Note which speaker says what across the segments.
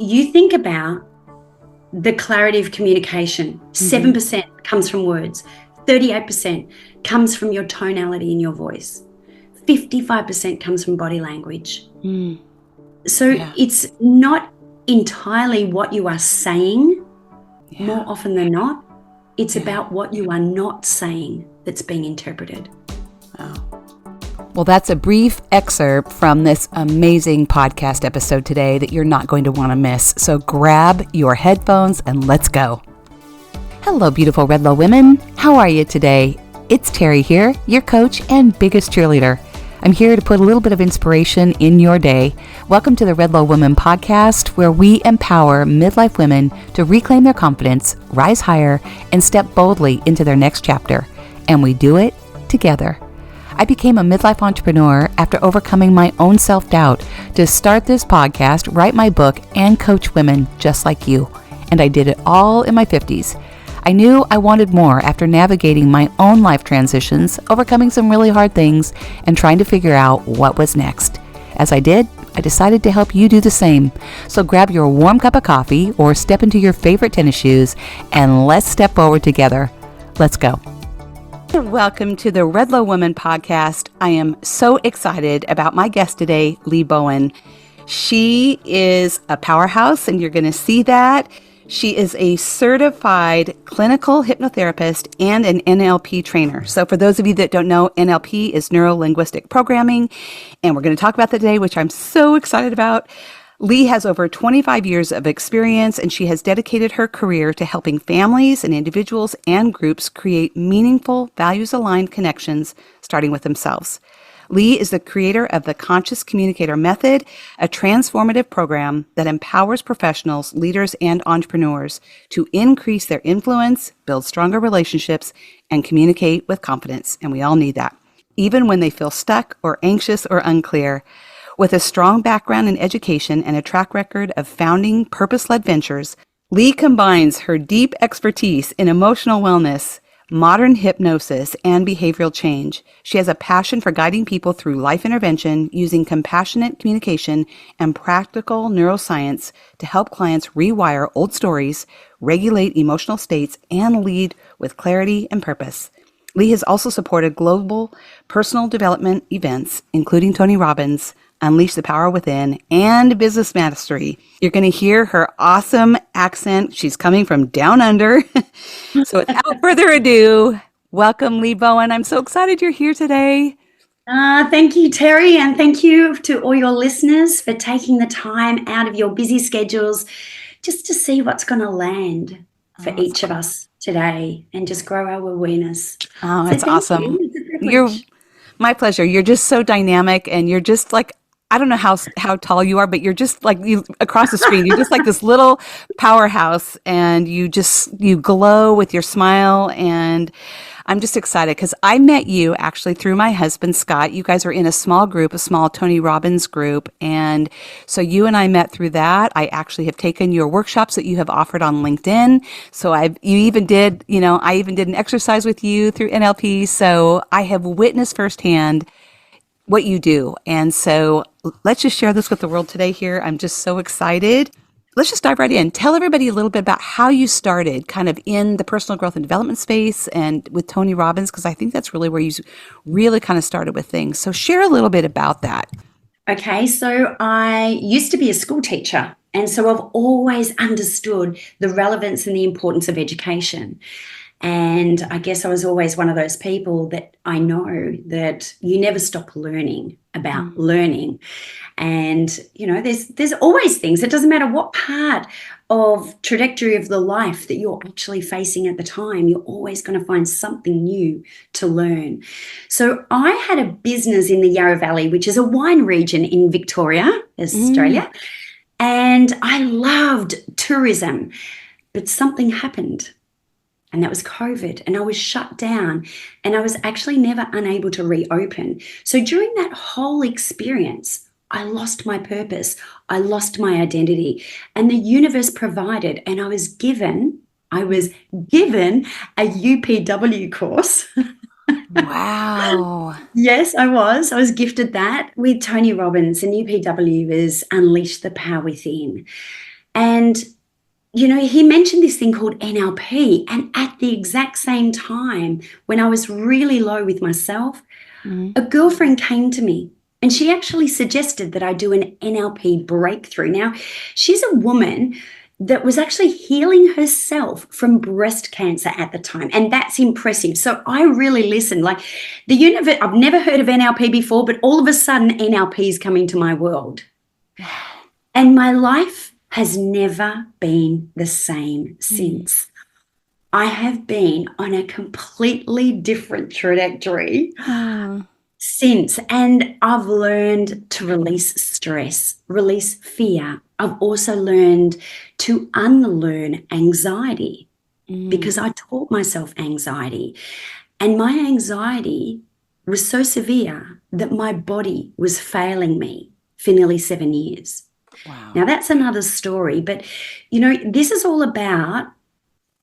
Speaker 1: you think about the clarity of communication. 7% comes from words. 38% comes from your tonality in your voice. 55% comes from body language. So it's not entirely what you are saying more often than not. It's about what you are not saying that's being interpreted.
Speaker 2: Wow. Well, that's a brief excerpt from this amazing podcast episode today that you're not going to want to miss. So grab your headphones and let's go. Hello, beautiful REDLO women. How are you today? It's Terry here, your coach and biggest cheerleader. I'm here to put a little bit of inspiration in your day. Welcome to the REDLO Women podcast, where we empower midlife women to reclaim their confidence, rise higher, and step boldly into their next chapter. And we do it together. I became a midlife entrepreneur after overcoming my own self-doubt to start this podcast, write my book, and coach women just like you. And I did it all in my 50s. I knew I wanted more after navigating my own life transitions, overcoming some really hard things, and trying to figure out what was next. As I did, I decided to help you do the same. So grab your warm cup of coffee or step into your favorite tennis shoes and let's step forward together. Let's go. Welcome to the REDLO Women podcast. I am so excited about my guest today, Lea Bowen. She is a powerhouse, and you're going to see that. She is a certified clinical hypnotherapist and an NLP trainer. So for those of you that don't know, NLP is Neuro Linguistic Programming, and we're going to talk about that today, which I'm so excited about. Lea has over 25 years of experience, and she has dedicated her career to helping families and individuals and groups create meaningful, values-aligned connections, starting with themselves. Lea is the creator of the Conscious Communicator Method, a transformative program that empowers professionals, leaders, and entrepreneurs to increase their influence, build stronger relationships, and communicate with confidence. And we all need that, even when they feel stuck or anxious or unclear. With a strong background in education and a track record of founding purpose-led ventures, Lea combines her deep expertise in emotional wellness, modern hypnosis, and behavioral change. She has a passion for guiding people through life intervention using compassionate communication and practical neuroscience to help clients rewire old stories, regulate emotional states, and lead with clarity and purpose. Lea has also supported global personal development events, including Tony Robbins, Unleash the Power Within, and Business Mastery. You're going to hear her awesome accent. She's coming from down under. So without further ado, welcome, Lea Bowen. I'm so excited you're here today.
Speaker 1: Thank you, Terry, and thank you to all your listeners for taking the time out of your busy schedules just to see what's going to land for each of us today and just grow our awareness.
Speaker 2: Oh, that's awesome. You're my pleasure. You're just so dynamic, and you're just like, I don't know how tall you are, but you're just like you across the screen. You're just like this little powerhouse, and you glow with your smile. And I'm just excited because I met you actually through my husband, Scott. You guys are in a small group, a small Tony Robbins group. And so you and I met through that. I actually have taken your workshops that you have offered on LinkedIn. So I even did an exercise with you through NLP. So I have witnessed firsthand what you do. And so let's just share this with the world today here. I'm just so excited. Let's just dive right in. Tell everybody a little bit about how you started kind of in the personal growth and development space and with Tony Robbins, because I think that's really where you really kind of started with things. So share a little bit about that.
Speaker 1: Okay, so I used to be a school teacher, and so I've always understood the relevance and the importance of education. And I guess I was always one of those people that I know that you never stop learning about learning. And, you know, there's always things. It doesn't matter what part of trajectory of the life that you're actually facing at the time, you're always going to find something new to learn. So I had a business in the Yarra Valley, which is a wine region in Victoria, Australia. And I loved tourism, but something happened. And that was COVID, and I was shut down, and I was actually never unable to reopen. So during that whole experience, I lost my purpose. I lost my identity, and the universe provided, and I was given a UPW course.
Speaker 2: Wow.
Speaker 1: Yes, I was. I was gifted that with Tony Robbins, and UPW is Unleash the Power Within. And, he mentioned this thing called NLP. And at the exact same time, when I was really low with myself, a girlfriend came to me and she actually suggested that I do an NLP breakthrough. Now, she's a woman that was actually healing herself from breast cancer at the time. And that's impressive. So I really listened. Like the universe, I've never heard of NLP before, but all of a sudden NLP is coming to my world. And my life has never been the same since. I have been on a completely different trajectory since. And I've learned to release stress, release fear. I've also learned to unlearn anxiety because I taught myself anxiety. And my anxiety was so severe that my body was failing me for nearly 7 years.
Speaker 2: Wow.
Speaker 1: Now, that's another story. But, this is all about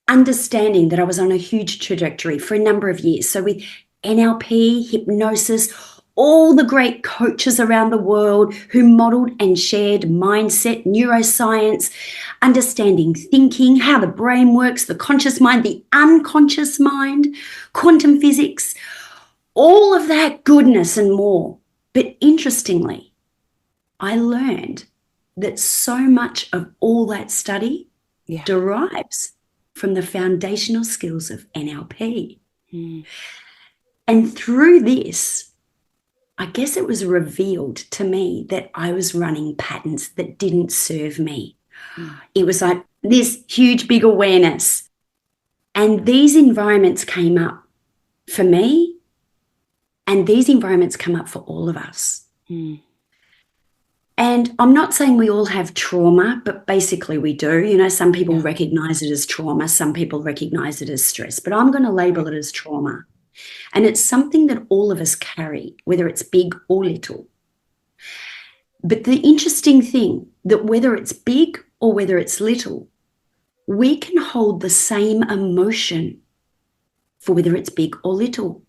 Speaker 1: understanding that I was on a huge trajectory for a number of years. So with NLP, hypnosis, all the great coaches around the world who modeled and shared mindset, neuroscience, understanding thinking, how the brain works, the conscious mind, the unconscious mind, quantum physics, all of that goodness and more. But interestingly, I learned that so much of all that study derives from the foundational skills of NLP. And through this, I guess it was revealed to me that I was running patterns that didn't serve me. It was like this huge, big awareness. And these environments came up for me, and these environments come up for all of us. And I'm not saying we all have trauma, but basically we do. Some people recognize it as trauma. Some people recognize it as stress, but I'm going to label it as trauma. And it's something that all of us carry, whether it's big or little. But the interesting thing that whether it's big or whether it's little, we can hold the same emotion for whether it's big or little.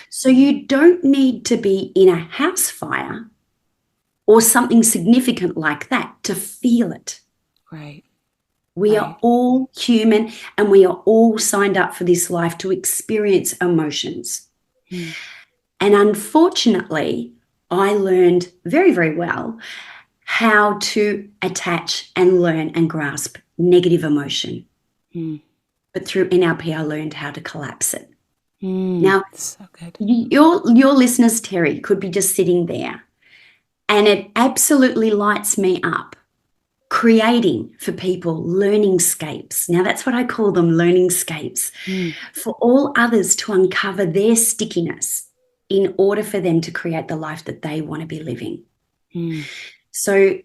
Speaker 1: So you don't need to be in a house fire or something significant like that to feel it.
Speaker 2: Right.
Speaker 1: We are all human and we are all signed up for this life to experience emotions. And unfortunately, I learned very, very well how to attach and learn and grasp negative emotion. But through NLP, I learned how to collapse it. Now,
Speaker 2: so good.
Speaker 1: Your listeners, Terry, could be just sitting there. And it absolutely lights me up, creating for people learningscapes. Now, that's what I call them, learningscapes, for all others to uncover their stickiness in order for them to create the life that they want to be living. So,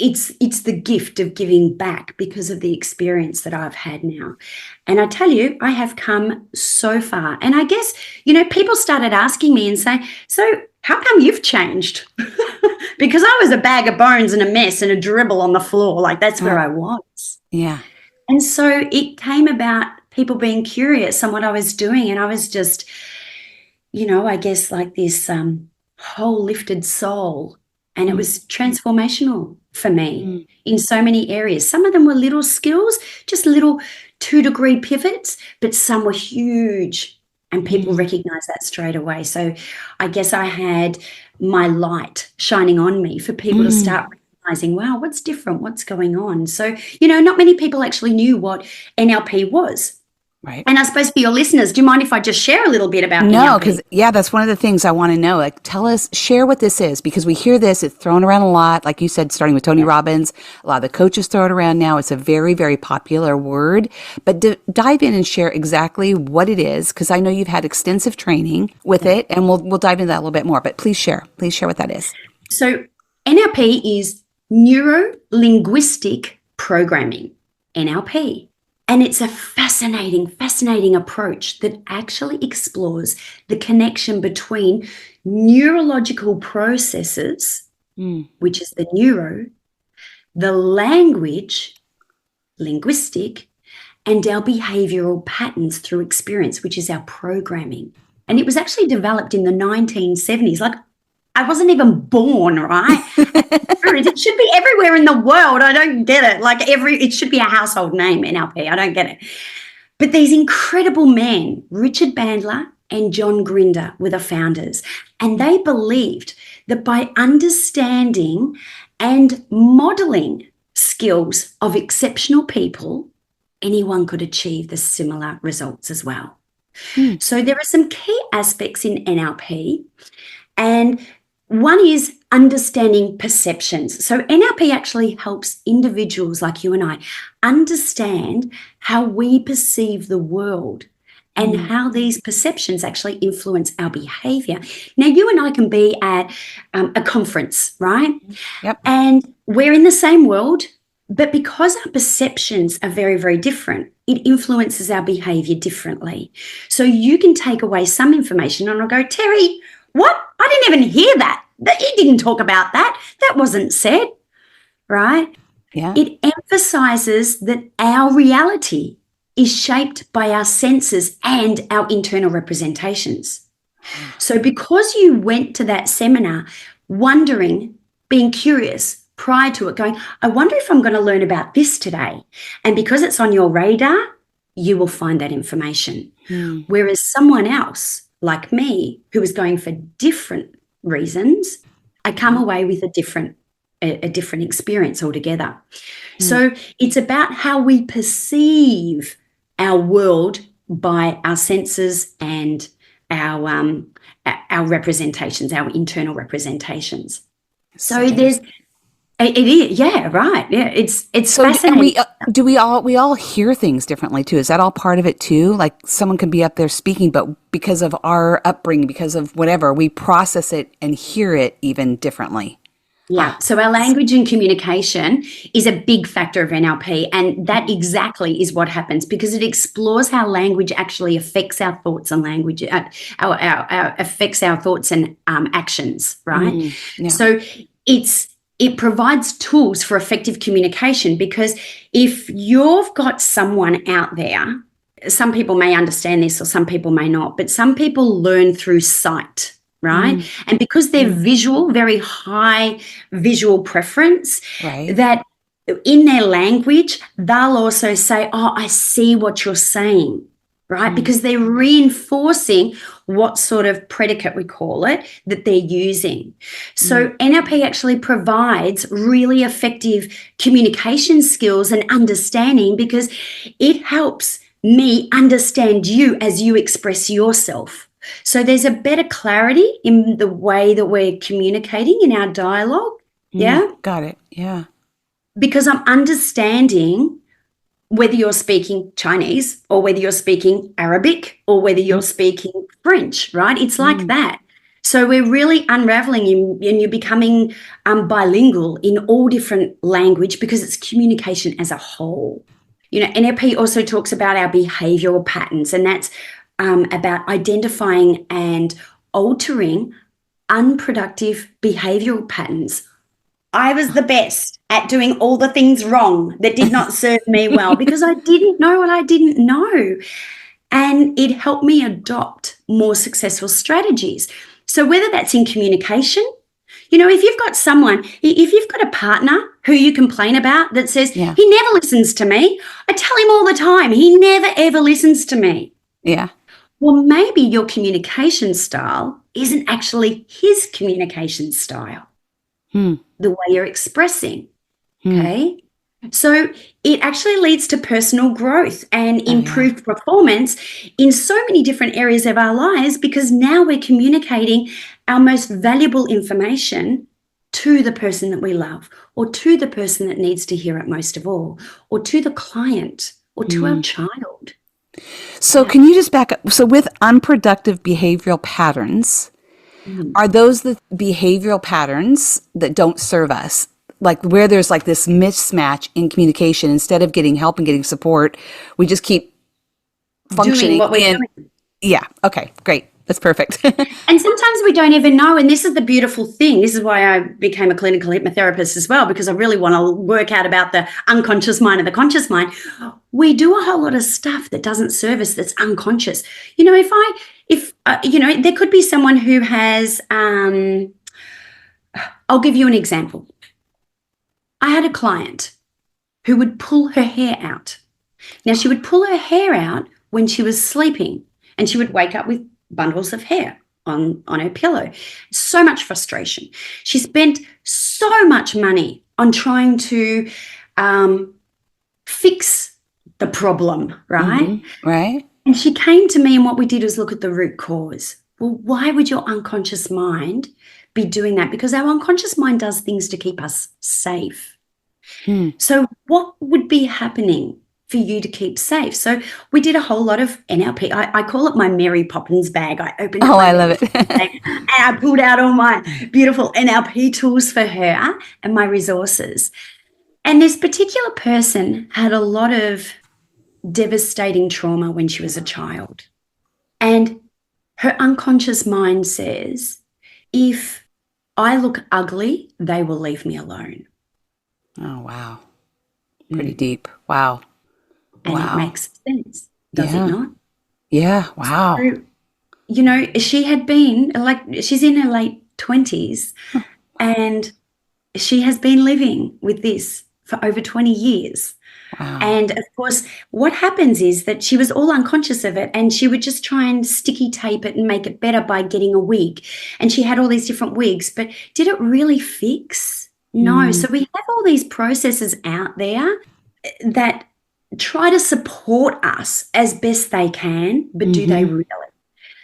Speaker 1: it's the gift of giving back because of the experience that I've had now. And I tell you, I have come so far. And I guess, people started asking me and saying, so how come you've changed? Because I was a bag of bones and a mess and a dribble on the floor. Like that's where I was.
Speaker 2: Yeah.
Speaker 1: And so it came about people being curious on what I was doing. And I was just, I guess like this whole lifted soul. And it was transformational for me in so many areas. Some of them were little skills, just little 2-degree pivots, but some were huge. And people recognize that straight away. So I guess I had my light shining on me for people to start recognizing, wow, what's different? What's going on? So, not many people actually knew what NLP was.
Speaker 2: Right.
Speaker 1: And I suppose for your listeners, do you mind if I just share a little bit about NLP?
Speaker 2: No, because, that's one of the things I want to know. Like, share what this is, because we hear this, it's thrown around a lot. Like you said, starting with Tony Robbins, a lot of the coaches throw it around now. It's a very, very popular word. But dive in and share exactly what it is, because I know you've had extensive training with it, and we'll dive into that a little bit more. But please share what that is.
Speaker 1: So NLP is Neuro Linguistic Programming, NLP. And it's a fascinating approach that actually explores the connection between neurological processes, which is the neuro, the language, linguistic, and our behavioral patterns through experience, which is our programming. And it was actually developed in the 1970s, like I wasn't even born, right? It should be everywhere in the world. I don't get it. Like it should be a household name, NLP. I don't get it. But these incredible men, Richard Bandler and John Grinder, were the founders. And they believed that by understanding and modeling skills of exceptional people, anyone could achieve the similar results as well. So there are some key aspects in NLP, and one is understanding perceptions. So NLP actually helps individuals like you and I understand how we perceive the world and how these perceptions actually influence our behavior. Now, you and I can be at a conference, right?
Speaker 2: Yep.
Speaker 1: And we're in the same world, but because our perceptions are very, very different, it influences our behavior differently. So you can take away some information and I'll go, Terry, what? I didn't even hear that. He didn't talk about that. That wasn't said, right?
Speaker 2: Yeah.
Speaker 1: It emphasizes that our reality is shaped by our senses and our internal representations. So because you went to that seminar wondering, being curious prior to it, going, I wonder if I'm going to learn about this today. And because it's on your radar, you will find that information. Whereas someone else, like me, who was going for different reasons, I come away with a different experience altogether. So it's about how we perceive our world by our senses and our representations, our internal representations. So it is, yeah, right. Yeah, it's
Speaker 2: So
Speaker 1: fascinating.
Speaker 2: and we all hear things differently too? Is that all part of it too? Like someone can be up there speaking, but because of our upbringing, because of whatever, we process it and hear it even differently.
Speaker 1: Yeah. So our language and communication is a big factor of NLP, and that exactly is what happens because it explores how language actually affects our thoughts and language, affects our thoughts and actions, right?
Speaker 2: Yeah.
Speaker 1: So it provides tools for effective communication because if you've got someone out there, some people may understand this or some people may not, but some people learn through sight. Right. And because they're visual, very high visual preference,
Speaker 2: Right.
Speaker 1: that in their language, they'll also say, oh, I see what you're saying. Right. Because they're reinforcing what sort of predicate, we call it, that they're using. So NLP actually provides really effective communication skills and understanding because it helps me understand you as you express yourself. So there's a better clarity in the way that we're communicating in our dialogue. Yeah.
Speaker 2: Got it. Yeah.
Speaker 1: Because I'm understanding whether you're speaking Chinese or whether you're speaking Arabic or whether you're speaking French, right? It's like that. So we're really unraveling and you're becoming bilingual in all different language because it's communication as a whole. You know, NLP also talks about our behavioral patterns, and that's about identifying and altering unproductive behavioral patterns. I was the best at doing all the things wrong that did not serve me well because I didn't know what I didn't know. And it helped me adopt more successful strategies. So whether that's in communication, you know, if you've got someone, if you've got a partner who you complain about that says, he never listens to me. I tell him all the time, he never, ever listens to me.
Speaker 2: Yeah.
Speaker 1: Well, maybe your communication style isn't actually his communication style, the way you're expressing, okay? So it actually leads to personal growth and improved performance in so many different areas of our lives because now we're communicating our most valuable information to the person that we love or to the person that needs to hear it most of all or to the client or to our child.
Speaker 2: So can you just back up? So with unproductive behavioral patterns, are those the behavioral patterns that don't serve us? Like where there's like this mismatch in communication, instead of getting help and getting support, we just keep functioning
Speaker 1: Doing what we're doing.
Speaker 2: Yeah. Okay, great. That's perfect.
Speaker 1: And sometimes we don't even know. And this is the beautiful thing. This is why I became a clinical hypnotherapist as well, because I really want to work out about the unconscious mind and the conscious mind. We do a whole lot of stuff that doesn't serve us, that's unconscious. You know, if there could be someone who has, I'll give you an example. I had a client who would pull her hair out. Now, she would pull her hair out when she was sleeping, and she would wake up with bundles of hair on her pillow. So much frustration. She spent so much money on trying to fix the problem, right?
Speaker 2: Mm-hmm. Right.
Speaker 1: And she came to me, and what we did was look at the root cause. Well, why would your unconscious mind be doing that? Because our unconscious mind does things to keep us safe. So what would be happening for you to keep safe? So we did a whole lot of NLP. I call it my Mary Poppins bag. I opened up
Speaker 2: I love it.
Speaker 1: bag, and I pulled out all my beautiful NLP tools for her and my resources. And this particular person had a lot of devastating trauma when she was a child. And her unconscious mind says, if I look ugly, they will leave me alone.
Speaker 2: Oh, wow. Pretty deep. Wow.
Speaker 1: And it makes sense, does it not?
Speaker 2: Yeah. Wow.
Speaker 1: So, you know, she had been she's in her late 20s and she has been living with this for over 20 years.
Speaker 2: Wow.
Speaker 1: And of course, what happens is that she was all unconscious of it, and she would just try and sticky tape it and make it better by getting a wig. And she had all these different wigs, but did it really fix? No. So we have all these processes out there that try to support us as best they can, but do they really?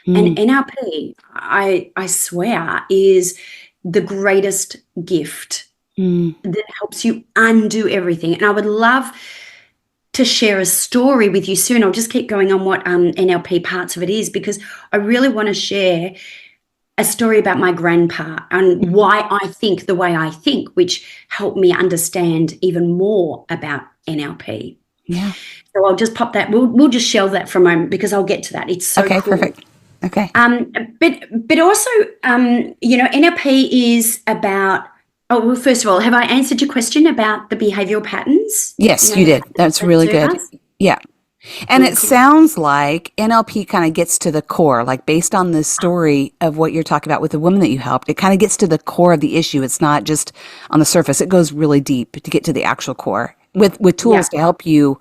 Speaker 1: And NLP, I swear, is the greatest gift that helps you undo everything. And I would love to share a story with you soon. I'll just keep going on what NLP parts of it is, because I really want to share a story about my grandpa and why I think the way I think, which helped me understand even more about NLP.
Speaker 2: Yeah.
Speaker 1: So I'll just pop that. We'll just shelve that for a moment, because I'll get to that. It's so
Speaker 2: okay,
Speaker 1: cool.
Speaker 2: Perfect. Okay.
Speaker 1: But also, you know, NLP is about. Oh, well, first of all, have I answered your question about the behavioral patterns?
Speaker 2: Yes, you did. That's really good. Yeah. And it sounds like NLP kind of gets to the core, like based on the story of what you're talking about with the woman that you helped, it kind of gets to the core of the issue. It's not just on the surface. It goes really deep to get to the actual core with tools to help you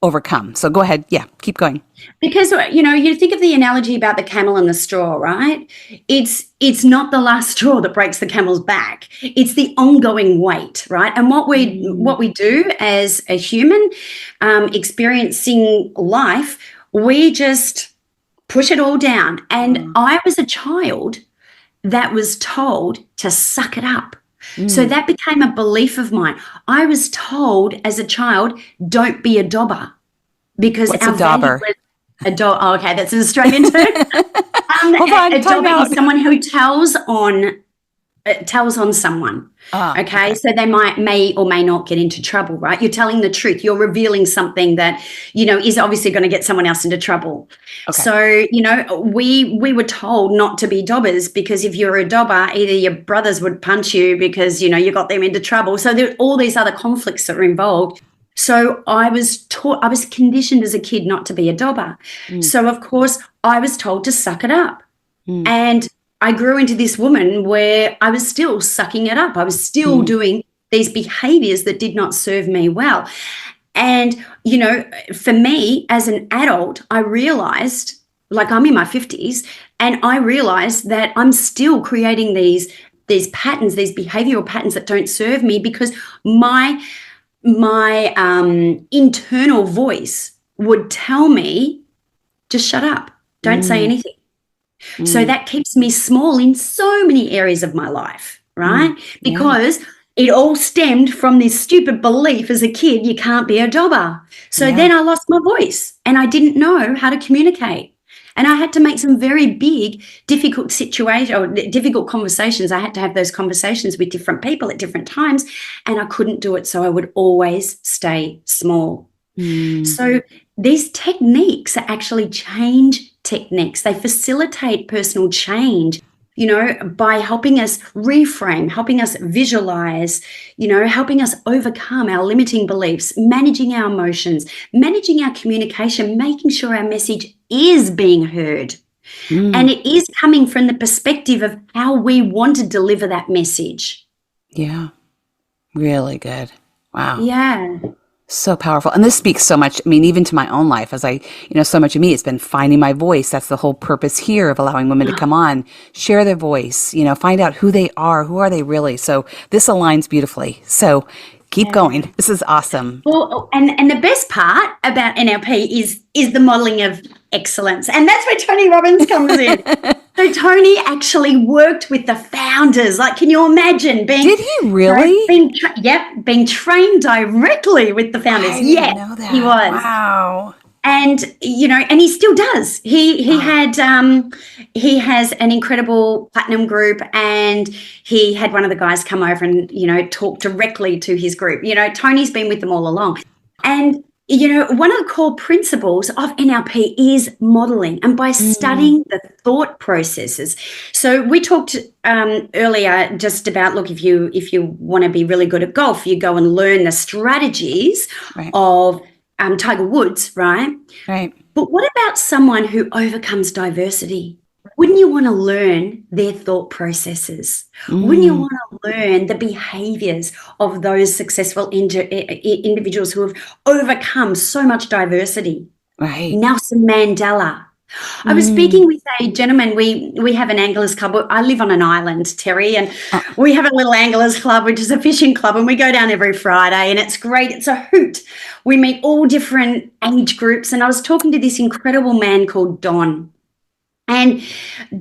Speaker 2: overcome. So go ahead. Yeah, keep going.
Speaker 1: Because, you know, you think of the analogy about the camel and the straw, right? It's not the last straw that breaks the camel's back. It's the ongoing weight, right? And what we do as a human experiencing life, we just push it all down. And I was a child that was told to suck it up. So that became a belief of mine. I was told as a child, don't be a dobber, because
Speaker 2: what's a dobber?
Speaker 1: Oh, okay, that's an Australian term. A dobber is someone who tells on someone. Okay, so they may or may not get into trouble, right? You're telling the truth. You're revealing something that, you know, is obviously going to get someone else into trouble. Okay. So, you know, we were told not to be dobbers, because if you're a dobber, either your brothers would punch you because, you know, you got them into trouble. So there are all these other conflicts that are involved. So I was conditioned as a kid not to be a dobber. So, of course, I was told to suck it up. And I grew into this woman where I was still sucking it up. I was still doing these behaviors that did not serve me well. And, you know, for me as an adult, I realized, like, I'm in my 50s, and I realized that I'm still creating these patterns, these behavioral patterns that don't serve me, because my internal voice would tell me, just shut up, don't say anything. So that keeps me small in so many areas of my life, right? Because it all stemmed from this stupid belief as a kid, you can't be a dobber. So then I lost my voice, and I didn't know how to communicate. And I had to make some very big, difficult difficult conversations. I had to have those conversations with different people at different times, and I couldn't do it. So I would always stay small. So these techniques are actually change techniques. They facilitate personal change, you know, by helping us reframe, helping us visualize, you know, helping us overcome our limiting beliefs, managing our emotions, managing our communication, making sure our message is being heard. And it is coming from the perspective of how we want to deliver that message.
Speaker 2: Yeah. Really good. Wow.
Speaker 1: Yeah.
Speaker 2: So powerful. And this speaks so much, I mean, even to my own life, as so much of me, it's been finding my voice. That's the whole purpose here of allowing women to come on, share their voice, find out who they are, who are they really. So this aligns beautifully. So keep going. This is awesome.
Speaker 1: Well, and the best part about NLP is the modeling of excellence. And that's where Tony Robbins comes in. So Tony actually worked with the founders. Like, can you imagine being...
Speaker 2: Did he really?
Speaker 1: Being trained directly with the founders.
Speaker 2: I didn't know that.
Speaker 1: He was.
Speaker 2: Wow.
Speaker 1: And, and he still does. He has an incredible platinum group, and he had one of the guys come over and, talk directly to his group. Tony's been with them all along. And, one of the core principles of NLP is modeling, and by studying the thought processes. So we talked earlier just about, look, if you want to be really good at golf, you go and learn the strategies of Tiger Woods, right?
Speaker 2: Right.
Speaker 1: But what about someone who overcomes diversity? Wouldn't you want to learn their thought processes? Wouldn't you want to learn the behaviors of those successful individuals who have overcome so much diversity?
Speaker 2: Right.
Speaker 1: Nelson Mandela. I was speaking with a gentleman. We have an anglers club. I live on an island, Terry, and we have a little anglers club, which is a fishing club, and we go down every Friday, and it's great. It's a hoot. We meet all different age groups, and I was talking to this incredible man called Don. And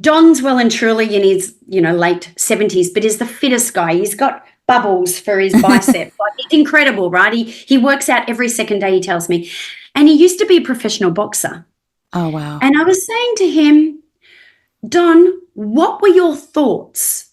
Speaker 1: Don's well and truly in his, late 70s, but is the fittest guy. He's got bubbles for his biceps. Like, it's incredible, right? He works out every second day, he tells me. And he used to be a professional boxer.
Speaker 2: Oh, wow.
Speaker 1: And I was saying to him, Don, what were your thoughts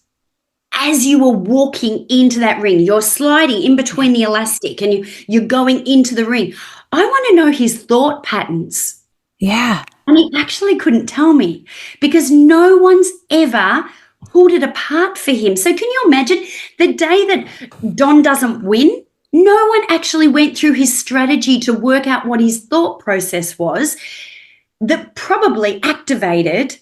Speaker 1: as you were walking into that ring? You're sliding in between the elastic and you're going into the ring. I want to know his thought patterns.
Speaker 2: Yeah.
Speaker 1: And he actually couldn't tell me because no one's ever pulled it apart for him. So can you imagine the day that Don doesn't win? No one actually went through his strategy to work out what his thought process was that probably activated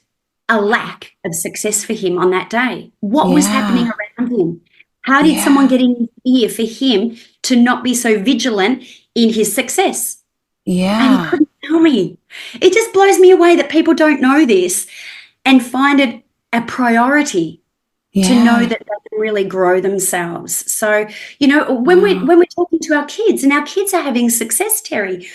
Speaker 1: a lack of success for him on that day. What was happening around him? How did someone get in his ear for him to not be so vigilant in his success?
Speaker 2: Yeah.
Speaker 1: And he couldn't tell me. It just blows me away that people don't know this and find it a priority to know that they can really grow themselves. So, when we're talking to our kids and our kids are having success, Terry,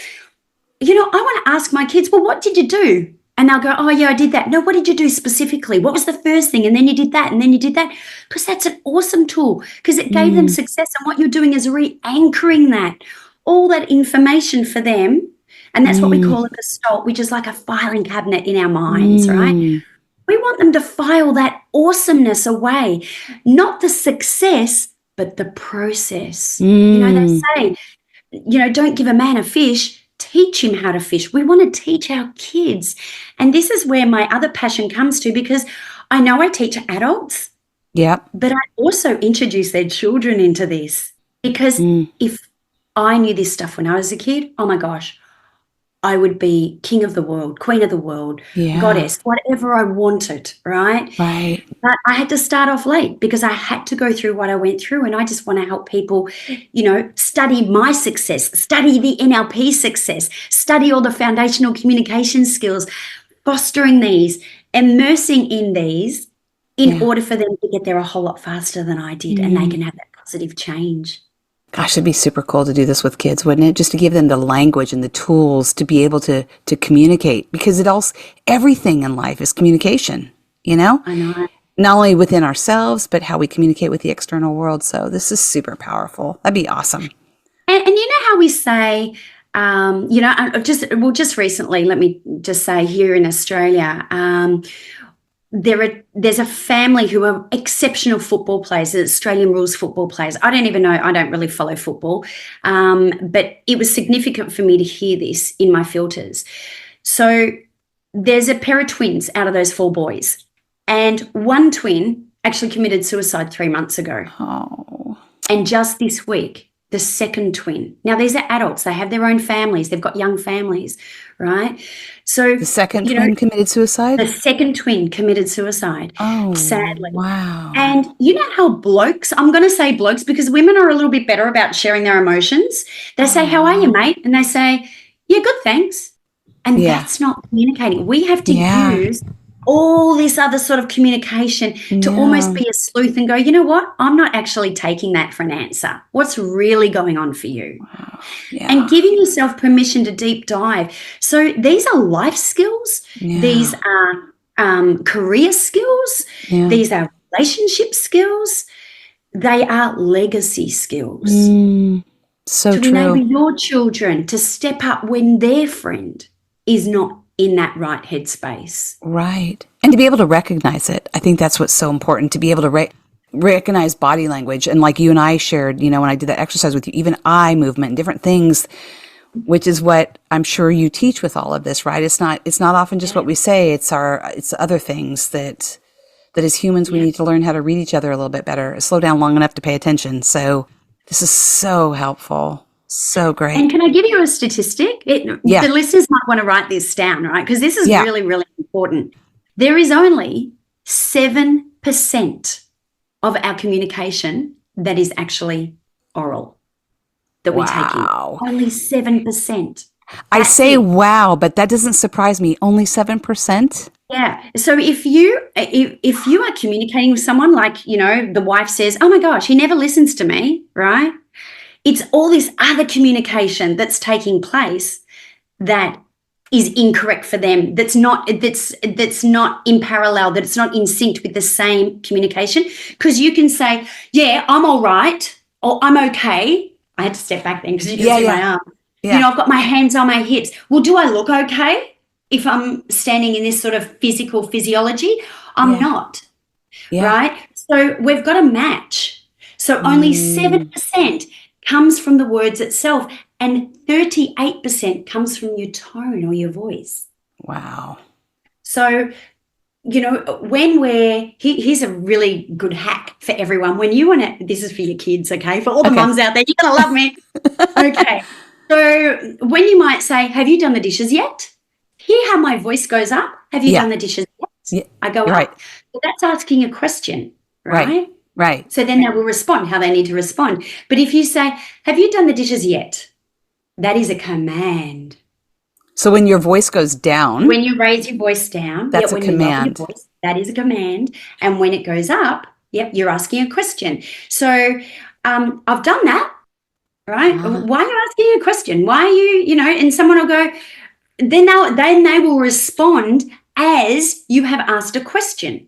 Speaker 1: I want to ask my kids, well, what did you do? And they'll go, oh, yeah, I did that. No, what did you do specifically? What was the first thing? And then you did that, and then you did that. Because that's an awesome tool because it gave them success. And what you're doing is re-anchoring that, all that information for them. And that's what we call a gestalt, which is like a filing cabinet in our minds, right? We want them to file that awesomeness away, not the success, but the process. They say, don't give a man a fish, teach him how to fish. We want to teach our kids. And this is where my other passion comes to, because I know I teach adults, but I also introduce their children into this, because if I knew this stuff when I was a kid, oh my gosh, I would be king of the world, queen of the world, goddess, whatever I wanted, right?
Speaker 2: Right.
Speaker 1: But I had to start off late because I had to go through what I went through, and I just want to help people, study my success, study the NLP success, study all the foundational communication skills, fostering these, immersing in these in order for them to get there a whole lot faster than I did, and they can have that positive change.
Speaker 2: Gosh, it'd be super cool to do this with kids, wouldn't it? Just to give them the language and the tools to be able to communicate, because everything in life is communication,
Speaker 1: I know.
Speaker 2: Not only within ourselves, but how we communicate with the external world. So this is super powerful. That'd be awesome.
Speaker 1: And you know how we say, just recently, let me just say here in Australia, there's a family who are exceptional football players, Australian rules football players. I don't even know, I don't really follow football, but it was significant for me to hear this in my filters. So there's a pair of twins out of those 4 boys, and one twin actually committed suicide 3 months ago.
Speaker 2: Oh.
Speaker 1: And just this week, the second twin. Now, these are adults. They have their own families. They've got young families, right? So
Speaker 2: The second twin committed suicide?
Speaker 1: the second twin committed suicide,
Speaker 2: Oh,
Speaker 1: sadly.
Speaker 2: wow.
Speaker 1: And you know how blokes, I'm going to say blokes because women are a little bit better about sharing their emotions. They say, how are you, mate? And they say, yeah, good, thanks. And that's not communicating. We have to use all this other sort of communication to almost be a sleuth and go, you know what? I'm not actually taking that for an answer. What's really going on for you?
Speaker 2: Wow.
Speaker 1: And giving yourself permission to deep dive. So these are life skills. These are career skills. These are relationship skills. They are legacy skills.
Speaker 2: So
Speaker 1: to
Speaker 2: true.
Speaker 1: enable your children to step up when their friend is not in that right headspace.
Speaker 2: Right. And to be able to recognize it. I think that's what's so important, to be able to recognize body language. And like you and I shared, when I did that exercise with you, even eye movement and different things, which is what I'm sure you teach with all of this, right? It's not often just what we say. It's other things that as humans, we need to learn how to read each other a little bit better, slow down long enough to pay attention. So this is so helpful. So great.
Speaker 1: And can I give you a statistic? The listeners might want to write this down, right? Because this is really, really important. There is only 7% of our communication that is actually oral that we take in. Only 7%.
Speaker 2: I say wow, but that doesn't surprise me. Only 7%?
Speaker 1: Yeah. So if you are communicating with someone, like, the wife says, oh my gosh, he never listens to me, right? It's all this other communication that's taking place that is incorrect for them, that's not in parallel, that it's not in sync with the same communication. Because you can say, yeah, I'm all right, or I'm okay. I had to step back then because you can see my arm. Yeah. I've got my hands on my hips. Well, do I look okay if I'm standing in this sort of physiology? I'm not, right? So we've got to match. So only 7% comes from the words itself, and 38% comes from your tone or your voice.
Speaker 2: Wow.
Speaker 1: So, when here's a really good hack for everyone. When you want to, this is for your kids, okay? For all the mums out there, you're going to love me. Okay. So when you might say, have you done the dishes yet? Hear how my voice goes up. Have you done the dishes yet? Yeah. I go up. So that's asking a question, right? Right. So then they will respond how they need to respond. But if you say, have you done the dishes yet? That is a command.
Speaker 2: So when your voice goes down.
Speaker 1: When you raise your voice down.
Speaker 2: That's a command.
Speaker 1: Your voice, that is a command. And when it goes up, you're asking a question. So I've done that, right? Why are you asking a question? Why are you, and someone will go, then they will respond as you have asked a question.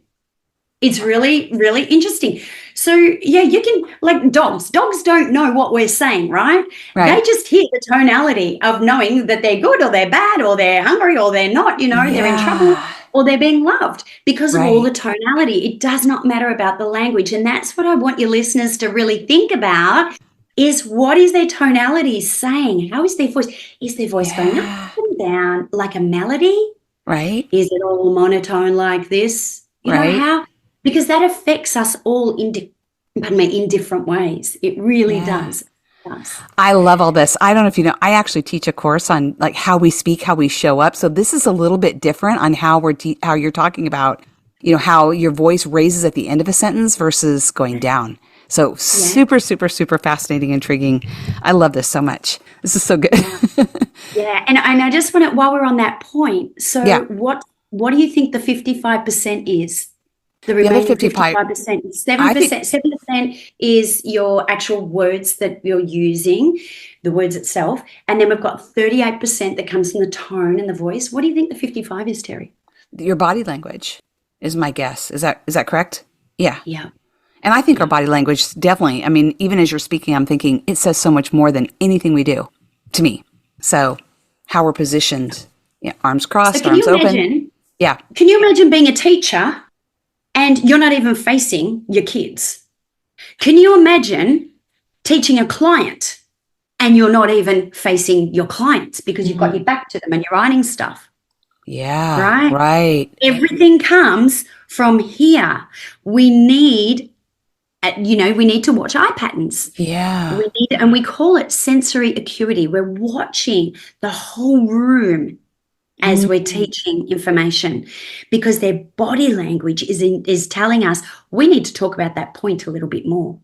Speaker 1: It's really, really interesting. So, you can, like dogs don't know what we're saying, right? They just hear the tonality of knowing that they're good or they're bad or they're hungry or they're not, they're in trouble or they're being loved because of all the tonality. It does not matter about the language. And that's what I want your listeners to really think about is what is their tonality saying? How is their voice? Is their voice going up and down like a melody? Right. Is it all monotone like this? You know how? Because that affects us all in different ways. It really does.
Speaker 2: I love all this. I don't know if you know, I actually teach a course on like how we speak, how we show up. So this is a little bit different on how how you're talking about, how your voice raises at the end of a sentence versus going down. So super, super, super fascinating, intriguing. I love this so much. This is so good.
Speaker 1: And I just want to, while we're on that point, so what do you think the 55% is? The remaining 55%, 7% is your actual words that you're using, the words itself. And then we've got 38% that comes from the tone and the voice. What do you think the 55 is, Terry?
Speaker 2: Your body language is my guess. Is that correct? Yeah.
Speaker 1: Yeah.
Speaker 2: And I think our body language definitely, I mean, even as you're speaking, I'm thinking it says so much more than anything we do to me. So how we're positioned, arms crossed, arms open. Yeah.
Speaker 1: Can you imagine being a teacher and you're not even facing your kids? Can you imagine teaching a client and you're not even facing your clients because you've got your back to them and you're writing stuff?
Speaker 2: Yeah. Right.
Speaker 1: Everything comes from here. We need we need to watch eye patterns.
Speaker 2: Yeah.
Speaker 1: And we call it sensory acuity. We're watching the whole room as we're teaching information, because their body language is telling us we need to talk about that point a little bit more.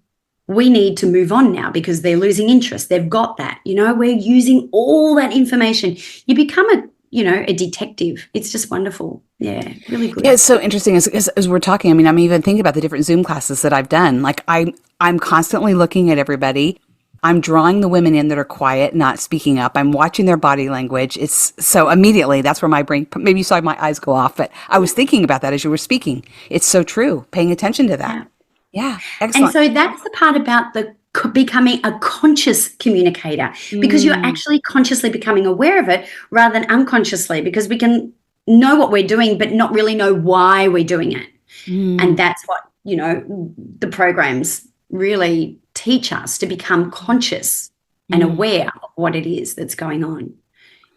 Speaker 1: We need to move on now because they're losing interest. They've got that. We're using all that information. You become a detective. It's just wonderful. Yeah, really good.
Speaker 2: Yeah, it's so interesting as we're talking. I mean, I'm even thinking about the different Zoom classes that I've done. Like I'm constantly looking at everybody. I'm drawing the women in that are quiet, not speaking up. I'm watching their body language. It's so immediately, that's where my brain, maybe you saw my eyes go off, but I was thinking about that as you were speaking. It's so true. Paying attention to that. Yeah. Excellent.
Speaker 1: And so that's the part about becoming a conscious communicator, because you're actually consciously becoming aware of it rather than unconsciously, because we can know what we're doing, but not really know why we're doing it. And that's what, the programs really teach us, to become conscious and aware of what it is that's going on.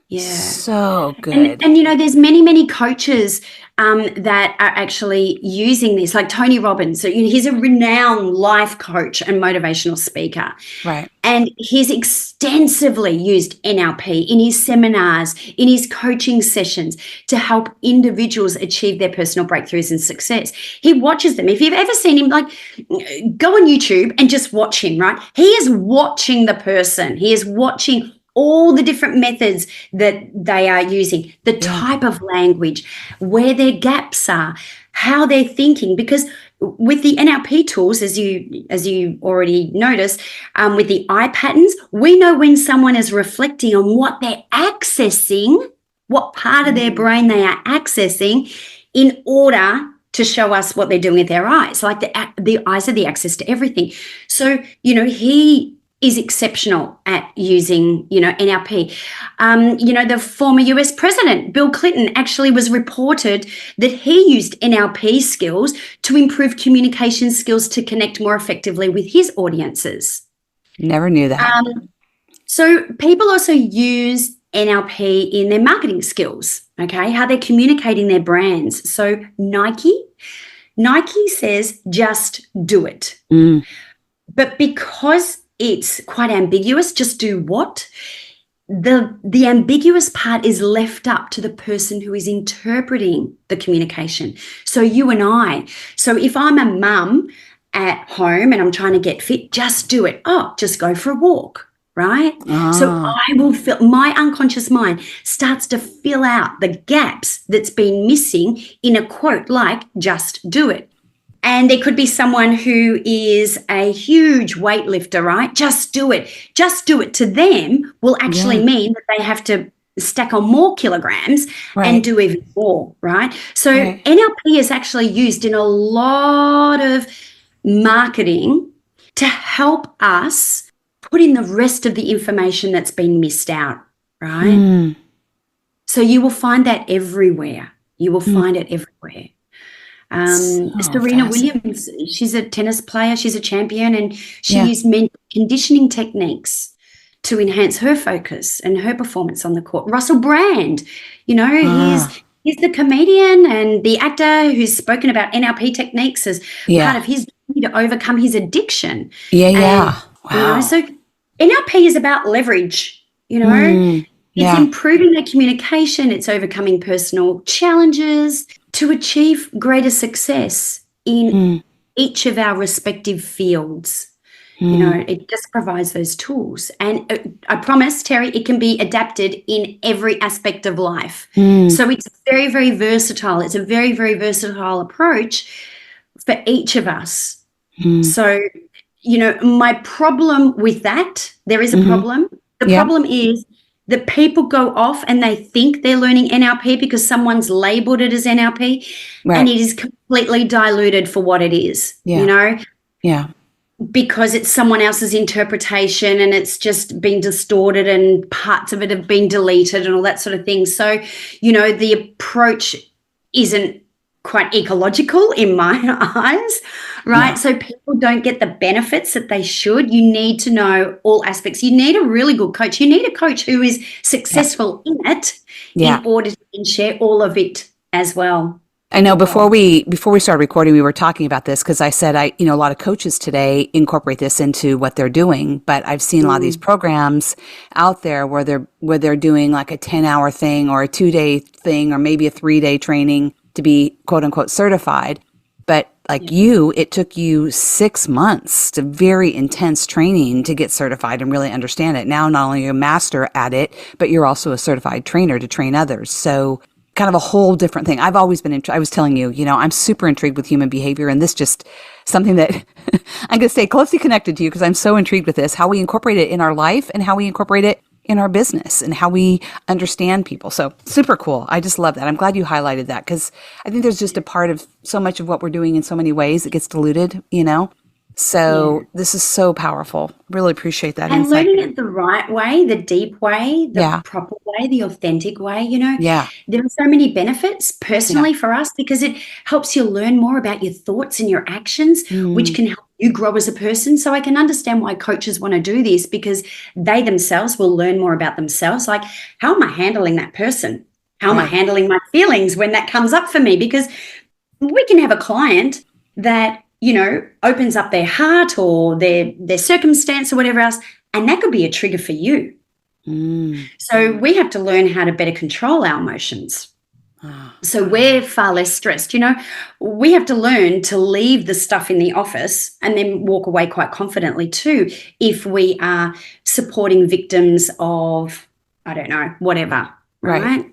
Speaker 1: Yeah.
Speaker 2: So good.
Speaker 1: And there's many coaches that are actually using this, like Tony Robbins. So he's a renowned life coach and motivational speaker.
Speaker 2: Right.
Speaker 1: And he's extensively used NLP in his seminars, in his coaching sessions, to help individuals achieve their personal breakthroughs and success. He watches them. If you've ever seen him, go on YouTube and just watch him, right? He is watching the person. He is watching all the different methods that they are using, the type of language, where their gaps are, how they're thinking. Because with the NLP tools, as you already noticed, with the eye patterns, we know when someone is reflecting on what they're accessing, what part of their brain they are accessing, in order to show us what they're doing with their eyes. Like the eyes are the access to everything. So, he is exceptional at using, NLP. The former US president, Bill Clinton, actually was reported that he used NLP skills to improve communication skills to connect more effectively with his audiences.
Speaker 2: Never knew that.
Speaker 1: So people also use NLP in their marketing skills, okay, how they're communicating their brands. So Nike says, just do it. But because it's quite ambiguous, just do what? The ambiguous part is left up to the person who is interpreting the communication. So you and I. So if I'm a mum at home and I'm trying to get fit, just do it. Oh, just go for a walk, right? So I will feel, my unconscious mind starts to fill out the gaps that's been missing in a quote like, just do it. And there could be someone who is a huge weightlifter, right? Just do it. Just do it to them will actually mean that they have to stack on more kilograms and do even more, right? So NLP is actually used in a lot of marketing to help us put in the rest of the information that's been missed out, right? So you will find that everywhere. You will find it everywhere. Serena Williams, she's a tennis player, she's a champion, and she used mental conditioning techniques to enhance her focus and her performance on the court. Russell Brand, he's the comedian and the actor who's spoken about NLP techniques as part of his journey to overcome his addiction. Wow. So NLP is about leverage, It's improving their communication, it's overcoming personal challenges to achieve greater success in each of our respective fields. It just provides those tools. And I promise, Terry, it can be adapted in every aspect of life. So it's very, very versatile. It's a very, very versatile approach for each of us. So, my problem with that, there is a problem. The problem is that people go off and they think they're learning NLP because someone's labeled it as NLP, and it is completely diluted for what it is, because it's someone else's interpretation and it's just been distorted and parts of it have been deleted and all that sort of thing. So, the approach isn't quite ecological in my eyes, right? So people don't get the benefits that they should. You need to know all aspects. You need a really good coach. You need a coach who is successful in it in order to share all of it as well.
Speaker 2: I know before we started recording, we were talking about this because I said a lot of coaches today incorporate this into what they're doing, but I've seen a lot of these programs out there where they're doing like a 10-hour thing or a 2-day thing or maybe a 3-day training to be quote unquote certified. But like it took you 6 months to very intense training to get certified and really understand it. Now, not only are you a master at it, but you're also a certified trainer to train others. So kind of a whole different thing. I've always been, I was telling you, I'm super intrigued with human behavior, and this just something that I'm going to stay closely connected to you because I'm so intrigued with this, how we incorporate it in our life and how we incorporate it in our business and how we understand people. So super cool. I just love that. I'm glad you highlighted that because I think there's just a part of so much of what we're doing in so many ways that gets diluted, So this is so powerful. Really appreciate that
Speaker 1: and
Speaker 2: insight.
Speaker 1: learning it the right way, the deep way, the proper way, the authentic way, there are so many benefits personally for us because it helps you learn more about your thoughts and your actions, which can help you grow as a person. So I can understand why coaches want to do this because they themselves will learn more about themselves. Like, how am I handling that person? How am I handling my feelings when that comes up for me? Because we can have a client that opens up their heart or their circumstance or whatever else, and that could be a trigger for you. So we have to learn how to better control our emotions. So we're far less stressed. We have to learn to leave the stuff in the office and then walk away quite confidently too if we are supporting victims of, I don't know, whatever. Right.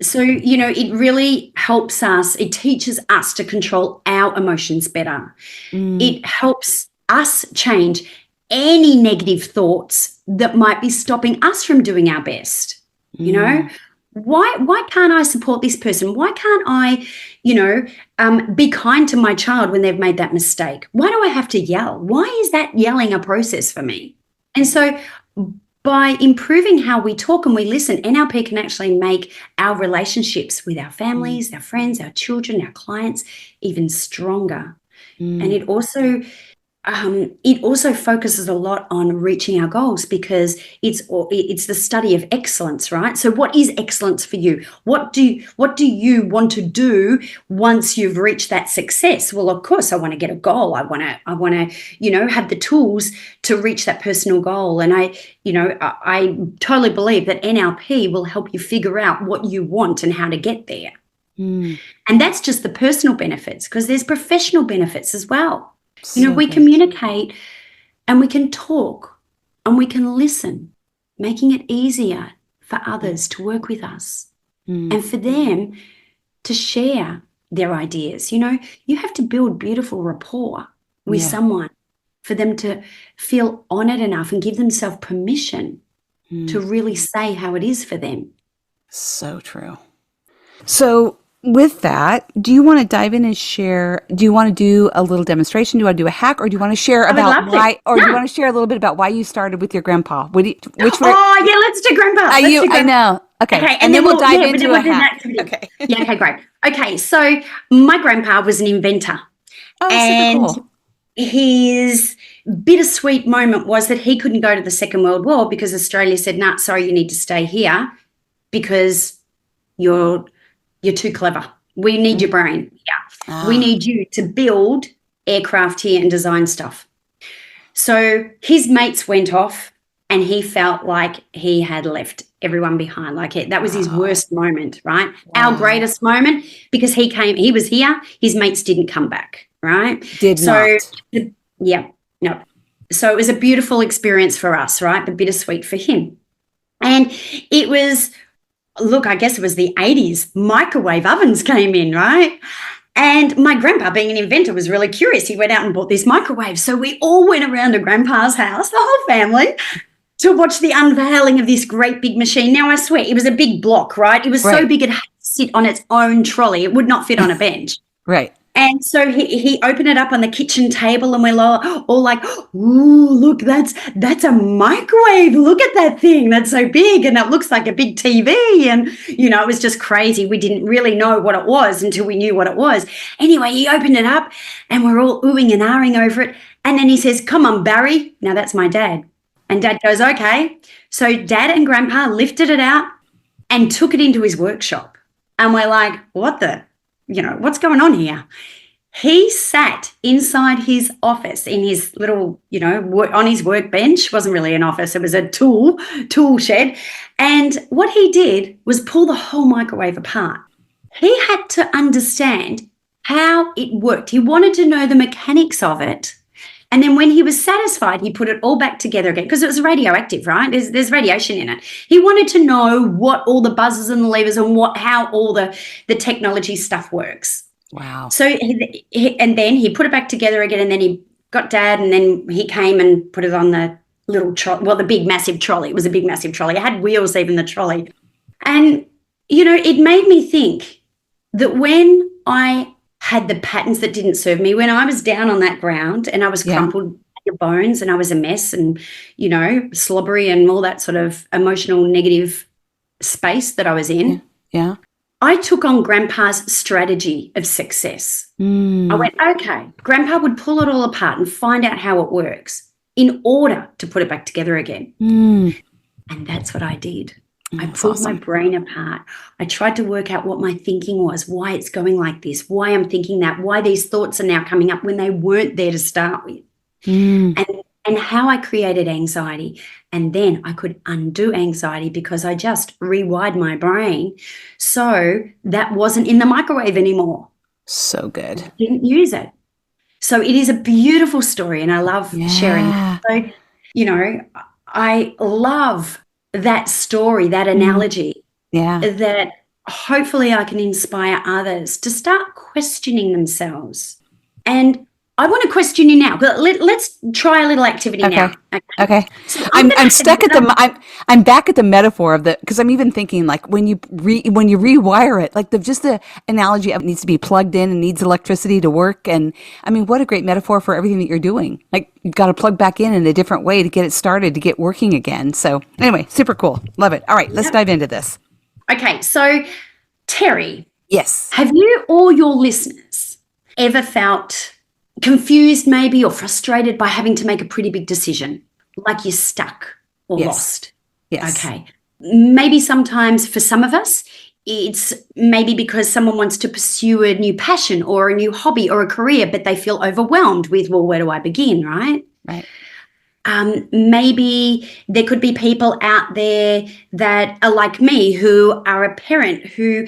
Speaker 1: So, it really helps us. It teaches us to control our emotions better. It helps us change any negative thoughts that might be stopping us from doing our best. Why can't I support this person? Why can't I, be kind to my child when they've made that mistake? Why do I have to yell? Why is that yelling a process for me? And so by improving how we talk and we listen, NLP can actually make our relationships with our families, our friends, our children, our clients even stronger. And it also focuses a lot on reaching our goals because it's the study of excellence, right? So what is excellence for you? What do you want to do once you've reached that success? Well, of course, I want to get a goal. I want to, have the tools to reach that personal goal. And I totally believe that NLP will help you figure out what you want and how to get there. And that's just the personal benefits because there's professional benefits as well. We communicate and we can talk and we can listen, making it easier for others to work with us and for them to share their ideas. You have to build beautiful rapport with someone for them to feel honored enough and give themselves permission to really say how it is for them.
Speaker 2: So true. So with that, do you want to dive in and share? Do you want to do a little demonstration? Do you want to do a hack, or do you want to share about why? Or do you want to share a little bit about why you started with your grandpa? Let's do
Speaker 1: grandpa.
Speaker 2: I know. Okay, and then we'll dive into a hack. Okay.
Speaker 1: Okay, great. Okay, so my grandpa was an inventor,
Speaker 2: and super cool.
Speaker 1: His bittersweet moment was that he couldn't go to the Second World War because Australia said, "Nah, sorry, you need to stay here because you're too clever. We need your brain. Yeah. We need you to build aircraft here and design stuff." So his mates went off and he felt like he had left everyone behind. Like that was his worst moment, right? Wow. Our greatest moment because he was here. His mates didn't come back, right?
Speaker 2: Did not.
Speaker 1: Yeah, no. So it was a beautiful experience for us, right? But bittersweet for him. And it was, look, I guess it was the 80s. Microwave ovens came in, right? And my grandpa, being an inventor, was really curious. He went out and bought this microwave. So we all went around to Grandpa's house, the whole family, to watch the unveiling of this great big machine. Now, I swear, it was a big block, right? It was so big it had to sit on its own trolley. It would not fit on a bench.
Speaker 2: Right.
Speaker 1: And so he opened it up on the kitchen table and we're all like, ooh, look, that's a microwave. Look at that thing. That's so big and it looks like a big TV. And, it was just crazy. We didn't really know what it was until we knew what it was. Anyway, he opened it up and we're all oohing and ahhing over it. And then he says, "Come on, Barry." Now, that's my dad. And Dad goes, "Okay." So Dad and Grandpa lifted it out and took it into his workshop. And we're like, what the? what's going on here? He sat inside his office in his little, on his workbench. Wasn't really an office. It was a tool shed. And what he did was pull the whole microwave apart. He had to understand how it worked. He wanted to know the mechanics of it. And then when he was satisfied, he put it all back together again because it was radioactive, right? There's radiation in it. He wanted to know what all the buzzers and the levers and how all the technology stuff works.
Speaker 2: Wow.
Speaker 1: So and then he put it back together again, and then he got Dad, and then he came and put it on the little the big massive trolley. It was a big massive trolley. It had wheels, even the trolley. And, it made me think that when I had the patterns that didn't serve me, when I was down on that ground and I was crumpled your bones and I was a mess and, slobbery and all that sort of emotional negative space that I was in.
Speaker 2: Yeah.
Speaker 1: I took on Grandpa's strategy of success. I went, okay, Grandpa would pull it all apart and find out how it works in order to put it back together again. And that's what I did. I pulled my brain apart. I tried to work out what my thinking was, why it's going like this, why I'm thinking that, why these thoughts are now coming up when they weren't there to start with, and how I created anxiety. And then I could undo anxiety because I just rewired my brain so that wasn't in the microwave anymore.
Speaker 2: So good.
Speaker 1: I didn't use it. So it is a beautiful story, and I love sharing it. So, I love that story, that analogy, that hopefully I can inspire others to start questioning themselves. And I want to question you now. Let's try a little activity now.
Speaker 2: Okay.
Speaker 1: So
Speaker 2: I'm stuck at I'm back at the metaphor of because I'm even thinking like when you rewire it, like just the analogy of it needs to be plugged in and needs electricity to work. And I mean, what a great metaphor for everything that you're doing. Like you've got to plug back in a different way to get it started, to get working again. So anyway, super cool. Love it. All right, let's dive into this.
Speaker 1: Okay. So Terry.
Speaker 2: Yes.
Speaker 1: Have you or your listeners ever felt confused maybe or frustrated by having to make a pretty big decision, like you're stuck or lost?
Speaker 2: Yes.
Speaker 1: Okay. Maybe sometimes for some of us, it's maybe because someone wants to pursue a new passion or a new hobby or a career, but they feel overwhelmed with, well, where do I begin, right?
Speaker 2: Right.
Speaker 1: Maybe there could be people out there that are like me, who are a parent who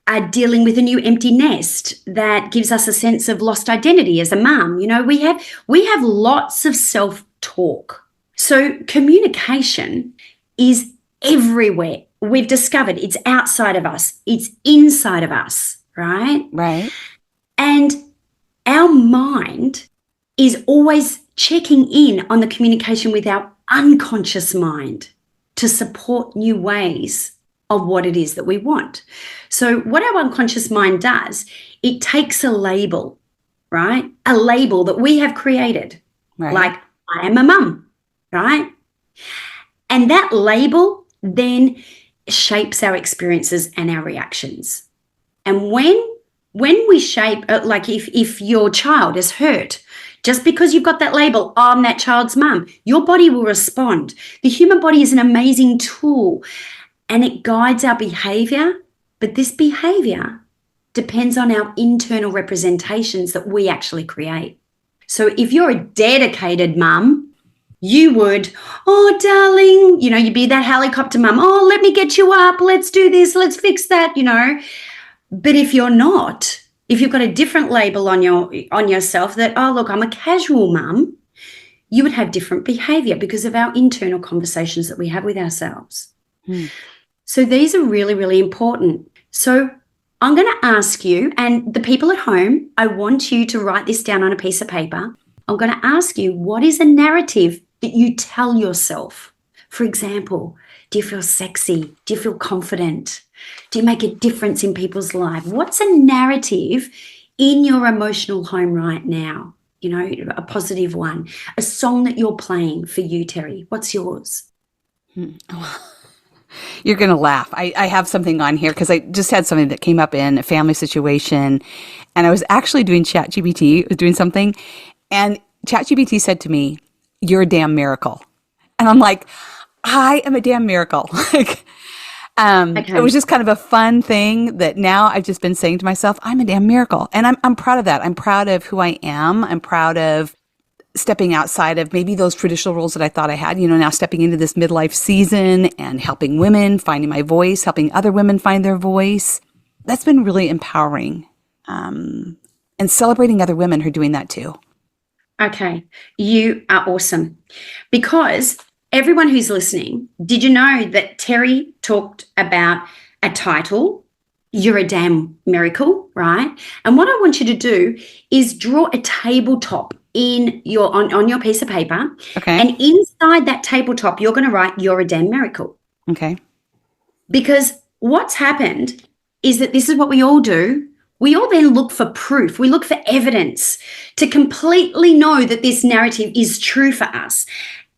Speaker 1: are dealing with a new empty nest that gives us a sense of lost identity as a mum. We have lots of self-talk. So communication is everywhere. We've discovered it's outside of us. It's inside of us, right?
Speaker 2: Right.
Speaker 1: And our mind is always checking in on the communication with our unconscious mind to support new ways of what it is that we want. So what our unconscious mind does, it takes a label, right? A label that we have created, like I am a mum, right? And that label then shapes our experiences and our reactions. And when we shape, like if your child is hurt, just because you've got that label, oh, I'm that child's mum, your body will respond. The human body is an amazing tool, and it guides our behavior, but this behavior depends on our internal representations that we actually create. So if you're a dedicated mum, you would, oh, darling, you'd be that helicopter mum. Oh, let me get you up. Let's do this. Let's fix that, But if you're not, if you've got a different label on yourself that, oh, look, I'm a casual mum, you would have different behavior because of our internal conversations that we have with ourselves. So these are really, really important. So I'm going to ask you, and the people at home, I want you to write this down on a piece of paper. I'm going to ask you, what is a narrative that you tell yourself? For example, do you feel sexy? Do you feel confident? Do you make a difference in people's lives? What's a narrative in your emotional home right now? A positive one, a song that you're playing for you, Terry. What's yours?
Speaker 2: You're going to laugh. I have something on here because I just had something that came up in a family situation, and I was actually doing ChatGPT, was doing something, and ChatGPT said to me, "You're a damn miracle." And I'm like, I am a damn miracle.
Speaker 1: Okay.
Speaker 2: It was just kind of a fun thing that now I've just been saying to myself, I'm a damn miracle. And I'm proud of that. I'm proud of who I am. I'm proud of stepping outside of maybe those traditional roles that I thought I had, now stepping into this midlife season and helping women, finding my voice, helping other women find their voice. That's been really empowering. And celebrating other women who are doing that too.
Speaker 1: Okay. You are awesome. Because everyone who's listening, did you know that Terry talked about a title, You're a Damn Miracle, right? And what I want you to do is draw a tabletop on your piece of paper.
Speaker 2: Okay.
Speaker 1: And inside that tabletop, you're going to write, You're a Damn Miracle.
Speaker 2: Okay.
Speaker 1: Because what's happened is that this is what we all do. We all then look for proof. We look for evidence to completely know that this narrative is true for us.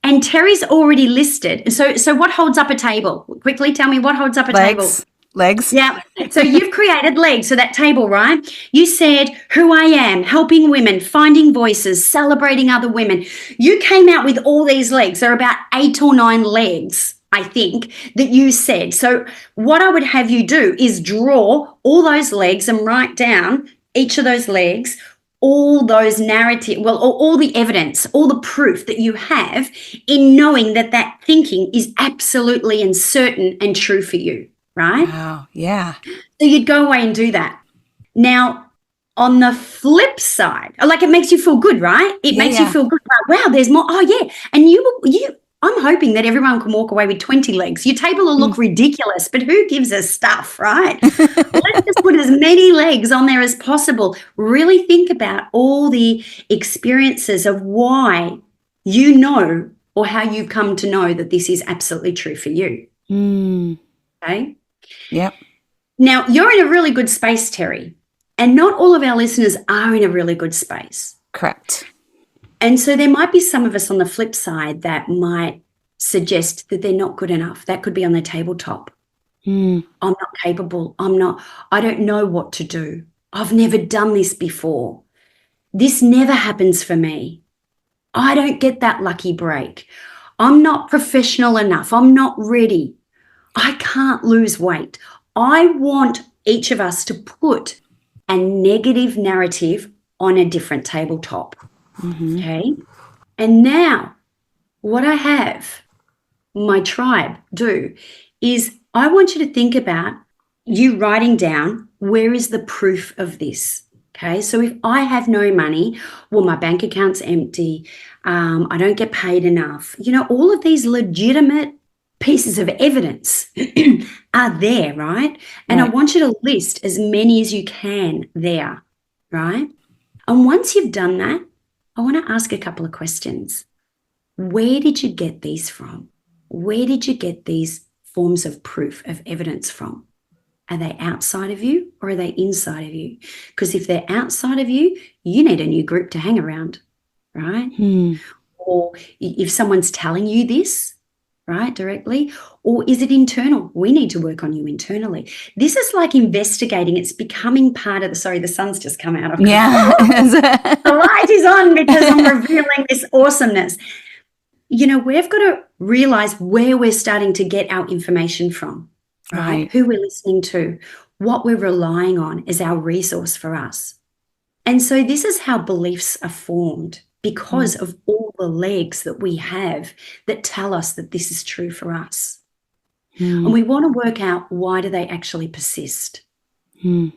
Speaker 1: And Terry's already listed. So what holds up a table? Quickly tell me what holds up a table.
Speaker 2: Legs.
Speaker 1: Yeah. So you've created legs. So that table, right? You said who I am, helping women, finding voices, celebrating other women. You came out with all these legs. There are about 8 or 9 legs, I think, that you said. So what I would have you do is draw all those legs and write down each of those legs, all those all the evidence, all the proof that you have in knowing that that thinking is absolutely and certain and true for you, right?
Speaker 2: Wow. Yeah.
Speaker 1: So you'd go away and do that. Now, on the flip side, like it makes you feel good, right? It makes you feel good. Like, wow, there's more. Oh, yeah. And I'm hoping that everyone can walk away with 20 legs. Your table will look ridiculous, but who gives a stuff, right? Let's just put as many legs on there as possible. Really think about all the experiences of why you know or how you've come to know that this is absolutely true for you. Okay?
Speaker 2: Yep.
Speaker 1: Now, you're in a really good space, Terry, and not all of our listeners are in a really good space.
Speaker 2: Correct. And
Speaker 1: so there might be some of us on the flip side that might suggest that they're not good enough. That could be on the tabletop. I'm not capable. I don't know what to do. I've never done this before. This never happens for me. I don't get that lucky break. I'm not professional enough. I'm not ready. I can't lose weight. I want each of us to put a negative narrative on a different tabletop. Okay. And now what I have my tribe do is I want you to think about you writing down, where is the proof of this? Okay. So if I have no money, well, my bank account's empty. I don't get paid enough. All of these legitimate pieces of evidence are there, right? And I want you to list as many as you can there, right? And once you've done that, I want to ask a couple of questions. Where did you get these from? Where did you get these forms of proof, of evidence from? Are they outside of you or are they inside of you? Because if they're outside of you, you need a new group to hang around, right? Or if someone's telling you this, right, directly, or is it internal? We need to work on you internally. This is like investigating. It's becoming part of the sun's just come out of me.
Speaker 2: Yeah.
Speaker 1: The light is on because I'm revealing this awesomeness. We've got to realize where we're starting to get our information from, right? Who we're listening to, what we're relying on as our resource for us. And so this is how beliefs are formed, because of all the legs that we have that tell us that this is true for us. And we want to work out, why do they actually persist? And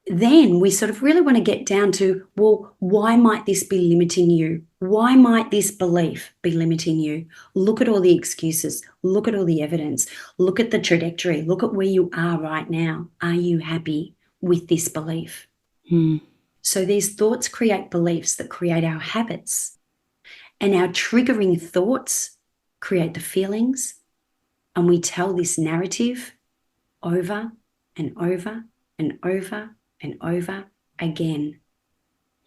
Speaker 1: then we sort of really want to get down to, well, why might this be limiting you? Why might this belief be limiting you? Look at all the excuses. Look at all the evidence. Look at the trajectory. Look at where you are right now. Are you happy with this belief? So these thoughts create beliefs that create our habits, and our triggering thoughts create the feelings, and we tell this narrative over and over and over and over again.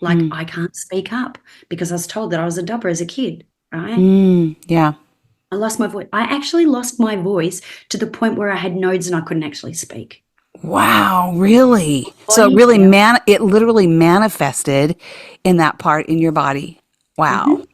Speaker 1: Like, I can't speak up because I was told that I was a dobber as a kid, right?
Speaker 2: Yeah.
Speaker 1: I lost my voice. I actually lost my voice to the point where I had nodes and I couldn't actually speak.
Speaker 2: Wow, really? So it really it literally manifested in that part in your body. Wow.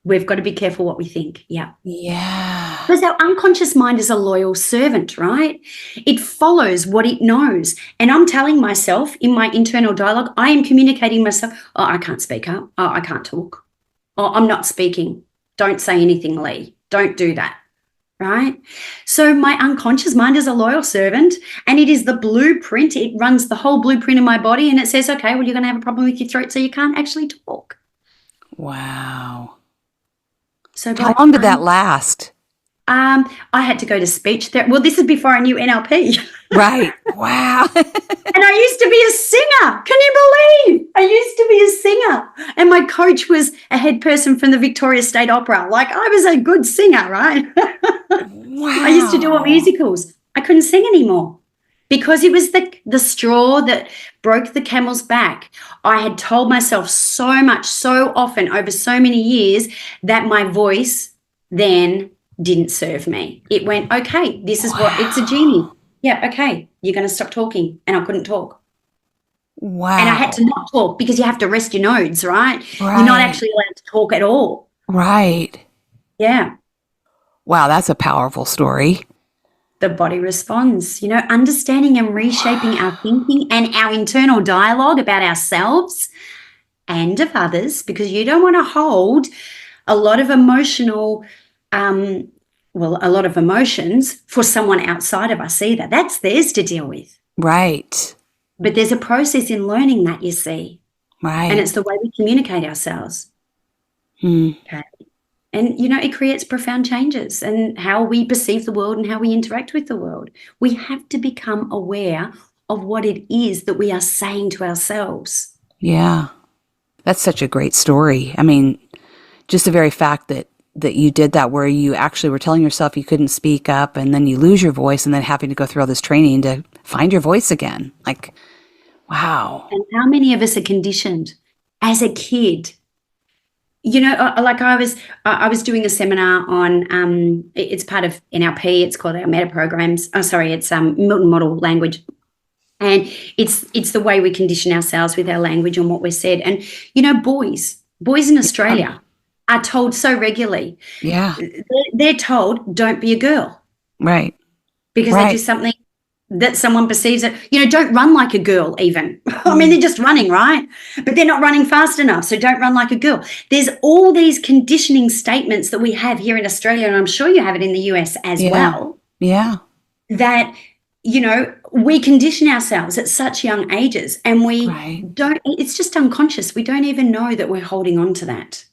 Speaker 1: We've got to be careful what we think. Yeah.
Speaker 2: Yeah.
Speaker 1: Because our unconscious mind is a loyal servant, right? It follows what it knows. And I'm telling myself in my internal dialogue, I am communicating myself, oh, I can't speak up. Oh, I can't talk. Oh, I'm not speaking. Don't say anything, Lee. Don't do that, right? So my unconscious mind is a loyal servant, and it is the blueprint. It runs the whole blueprint in my body, and it says, okay, well, you're going to have a problem with your throat, so you can't actually talk.
Speaker 2: Wow.
Speaker 1: So
Speaker 2: how long did that last?
Speaker 1: I had to go to speech therapy. Well, this is before I knew NLP.
Speaker 2: Right. Wow.
Speaker 1: And I used to be a singer. Can you believe? I used to be a singer. And my coach was a head person from the Victoria State Opera. Like, I was a good singer, right?
Speaker 2: Wow.
Speaker 1: I used to do all musicals. I couldn't sing anymore because it was the straw that broke the camel's back. I had told myself so much, so often, over so many years, that my voice then didn't serve me. It went, okay, this is what, it's a genie. Yeah, okay, you're going to stop talking. And I couldn't talk.
Speaker 2: Wow.
Speaker 1: And I had to not talk because you have to rest your nodes, right?
Speaker 2: Right.
Speaker 1: You're not actually allowed to talk at all.
Speaker 2: Right.
Speaker 1: Yeah.
Speaker 2: Wow, that's a powerful story.
Speaker 1: The body responds, understanding and reshaping our thinking and our internal dialogue about ourselves and of others, because you don't want to hold a lot of emotional, a lot of emotions for someone outside of us either. That's theirs to deal with.
Speaker 2: Right.
Speaker 1: But there's a process in learning that, you see.
Speaker 2: Right.
Speaker 1: And it's the way we communicate ourselves. Okay. And, it creates profound changes in how we perceive the world and how we interact with the world. We have to become aware of what it is that we are saying to ourselves.
Speaker 2: Yeah. That's such a great story. I mean, just the very fact that you did that, where you actually were telling yourself you couldn't speak up, and then you lose your voice, and then having to go through all this training to find your voice again. Like, wow.
Speaker 1: And how many of us are conditioned as a kid? Like I was doing a seminar on, it's part of NLP. It's called our meta programs. Oh, sorry, it's Milton Model Language. And it's the way we condition ourselves with our language and what we're said. And, boys in Australia are told so regularly.
Speaker 2: Yeah.
Speaker 1: They're told, don't be a girl.
Speaker 2: Right.
Speaker 1: Because they do something that someone perceives it. Don't run like a girl even. I mean, they're just running, right? But they're not running fast enough, so don't run like a girl. There's all these conditioning statements that we have here in Australia, and I'm sure you have it in the US as well.
Speaker 2: Yeah.
Speaker 1: That, we condition ourselves at such young ages, and we don't, it's just unconscious. We don't even know that we're holding on to that.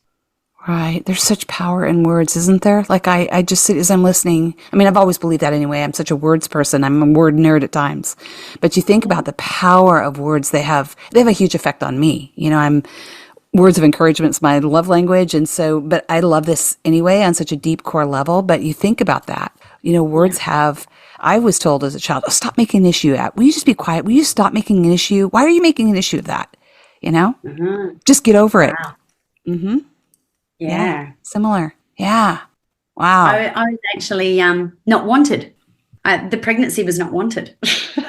Speaker 2: Right. There's such power in words, isn't there? Like I just, as I'm listening, I mean, I've always believed that anyway. I'm such a words person. I'm a word nerd at times. But you think about the power of words, they have a huge effect on me. Words of encouragement is my love language. And so, but I love this anyway on such a deep core level. But you think about that, words have, I was told as a child, oh, stop making an issue out. Will you just be quiet? Will you stop making an issue? Why are you making an issue of that? Just get over it.
Speaker 1: Wow.
Speaker 2: Mm-hmm.
Speaker 1: Yeah.
Speaker 2: Similar. Yeah. Wow.
Speaker 1: I was actually not wanted. The pregnancy was not wanted.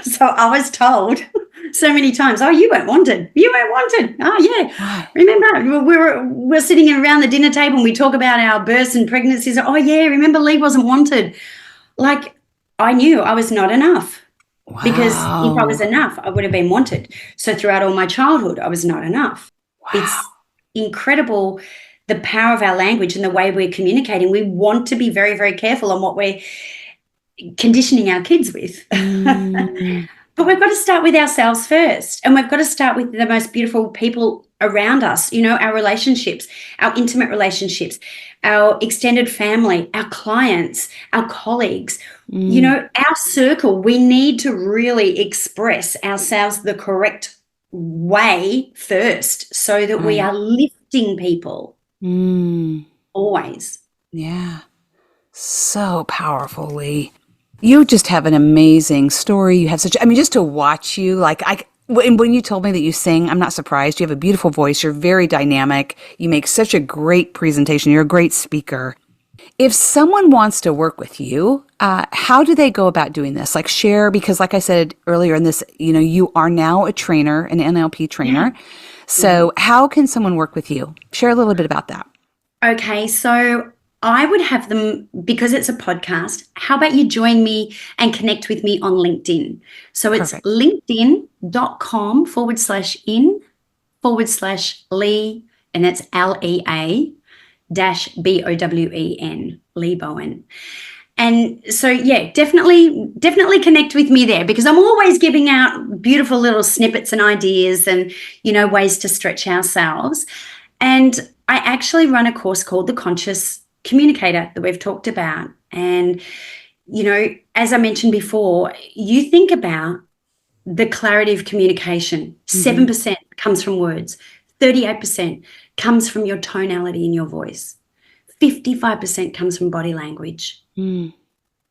Speaker 1: So I was told so many times, oh, you weren't wanted. You weren't wanted. Oh, yeah. Remember, we're sitting around the dinner table and we talk about our births and pregnancies. Oh, yeah, remember Lee wasn't wanted. Like, I knew I was not enough. Wow. Because if I was enough, I would have been wanted. So throughout all my childhood, I was not enough. Wow. It's incredible, the power of our language and the way we're communicating. We want to be very, very careful on what we're conditioning our kids with. But we've got to start with ourselves first. And we've got to start with the most beautiful people around us, our relationships, our intimate relationships, our extended family, our clients, our colleagues, our circle. We need to really express ourselves the correct way first so that we are lifting people. Always.
Speaker 2: Yeah. So powerful, Lee. You just have an amazing story. You have just to watch you, when you told me that you sing, I'm not surprised. You have a beautiful voice. You're very dynamic. You make such a great presentation. You're a great speaker. If someone wants to work with you, how do they go about doing this? Like share, because like I said earlier in this, you are now a trainer, an NLP trainer. Yeah. So how can someone work with you? Share a little bit about that.
Speaker 1: Okay, so I would have them, because it's a podcast, how about you join me and connect with me on LinkedIn? So it's
Speaker 2: Perfect.
Speaker 1: linkedin.com/in/Lee, and that's LEA -BOWEN, Lea Bowen. And so, yeah, definitely connect with me there, because I'm always giving out beautiful little snippets and ideas and, ways to stretch ourselves. And I actually run a course called the Conscious Communicator that we've talked about. And, as I mentioned before, you think about the clarity of communication. 7% comes from words, 38% comes from your tonality in your voice, 55% comes from body language.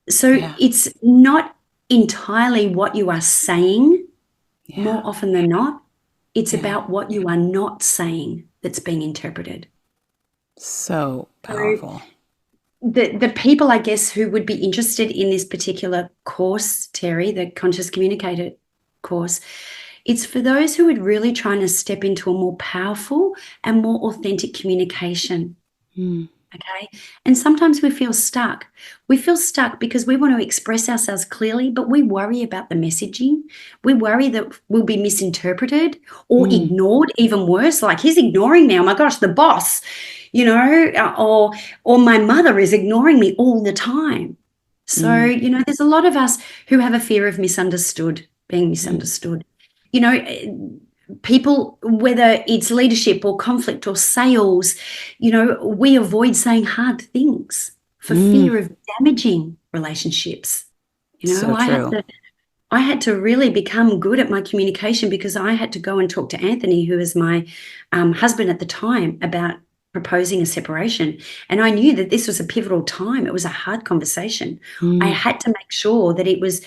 Speaker 1: So it's not entirely what you are saying more often than not. It's about what you are not saying that's being interpreted.
Speaker 2: So powerful.
Speaker 1: The people, I guess, who would be interested in this particular course, Terry, the Conscious Communicator course, it's for those who are really trying to step into a more powerful and more authentic communication. Okay. And sometimes we feel stuck. We feel stuck because we want to express ourselves clearly, but we worry about the messaging. We worry that we'll be misinterpreted or ignored, even worse. Like, he's ignoring me. Oh my gosh, the boss, or my mother is ignoring me all the time. So, there's a lot of us who have a fear of being misunderstood. People, whether it's leadership or conflict or sales, we avoid saying hard things for fear of damaging relationships.
Speaker 2: So true.
Speaker 1: I had to really become good at my communication, because I had to go and talk to Anthony, who was my husband at the time, about proposing a separation. And I knew that this was a pivotal time. It was a hard conversation. I had to make sure that it was,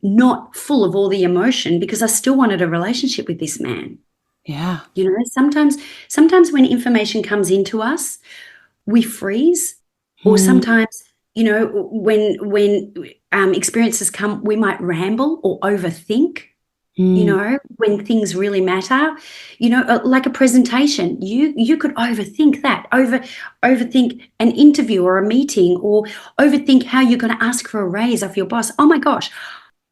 Speaker 1: not full of all the emotion, because I still wanted a relationship with this man.
Speaker 2: Yeah.
Speaker 1: Sometimes when information comes into us, we freeze, or sometimes, when experiences come, we might ramble or overthink. When things really matter, like a presentation, you could overthink that, overthink an interview or a meeting, or overthink how you're going to ask for a raise off your boss. Oh my gosh.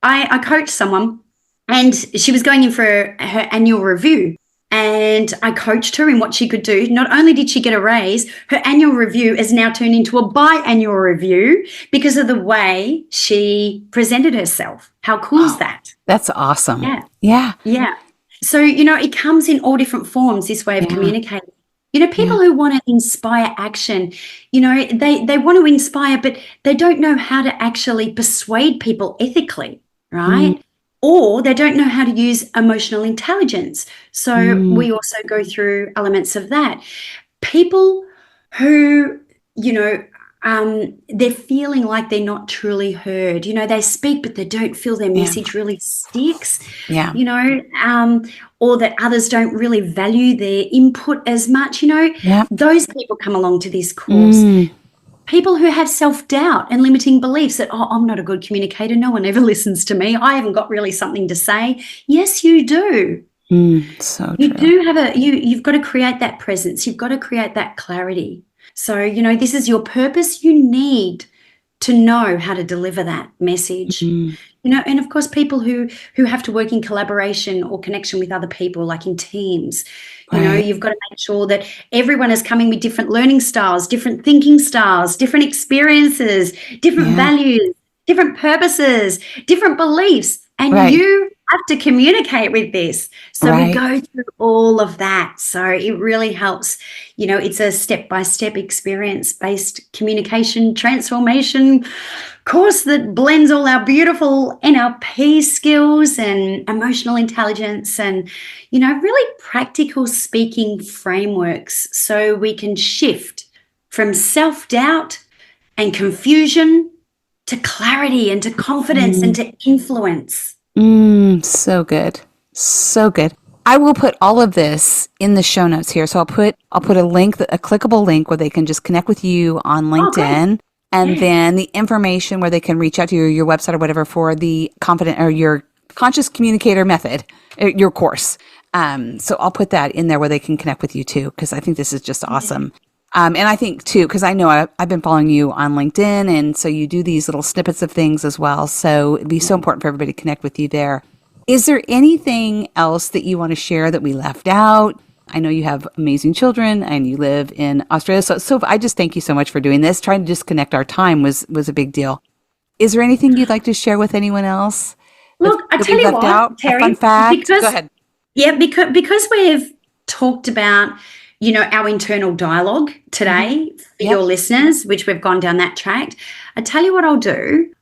Speaker 1: I coached someone, and she was going in for her annual review, and I coached her in what she could do. Not only did she get a raise, her annual review is now turned into a biannual review because of the way she presented herself. How cool is that?
Speaker 2: That's awesome.
Speaker 1: Yeah. So, it comes in all different forms, this way of communicating. People who want to inspire action, they want to inspire, but they don't know how to actually persuade people ethically, right? Or they don't know how to use emotional intelligence. So we also go through elements of that. People who, they're feeling like they're not truly heard. They speak, but they don't feel their message really sticks. Or that others don't really value their input as much. Those people come along to this course. People who have self-doubt and limiting beliefs that, I'm not a good communicator. No one ever listens to me. I haven't got really something to say. Yes, you do.
Speaker 2: So
Speaker 1: you
Speaker 2: true.
Speaker 1: do have you've got to create that presence. You've got to create that clarity. So, this is your purpose. You need to know how to deliver that message. And of course, people who have to work in collaboration or connection with other people, like in teams, you've got to make sure that everyone is coming with different learning styles, different thinking styles, different experiences, different values, different purposes, different beliefs. And you have to communicate with this. So we go through all of that. So it really helps. It's a step-by-step experience-based communication transformation course that blends all our beautiful NLP skills and emotional intelligence and, really practical speaking frameworks, so we can shift from self-doubt and confusion to clarity and to confidence and to influence.
Speaker 2: So good. So good. I will put all of this in the show notes here. So I'll put a link, a clickable link where they can just connect with you on LinkedIn, and then the information where they can reach out to your website or whatever for the confident or your Conscious Communicator Method, your course. So I'll put that in there where they can connect with you too, because I think this is just awesome. And I think too, because I know I've been following you on LinkedIn, and so you do these little snippets of things as well. So it'd be so important for everybody to connect with you there. Is there anything else that you want to share that we left out? I know you have amazing children and you live in Australia. So I just thank you so much for doing this. Trying to disconnect our time was a big deal. Is there anything you'd like to share with anyone else?
Speaker 1: Look, I tell you what, Terry,
Speaker 2: a fun fact? Go ahead.
Speaker 1: Yeah, because we've talked about, our internal dialogue today for your listeners, which we've gone down that track. I tell you what I'll do.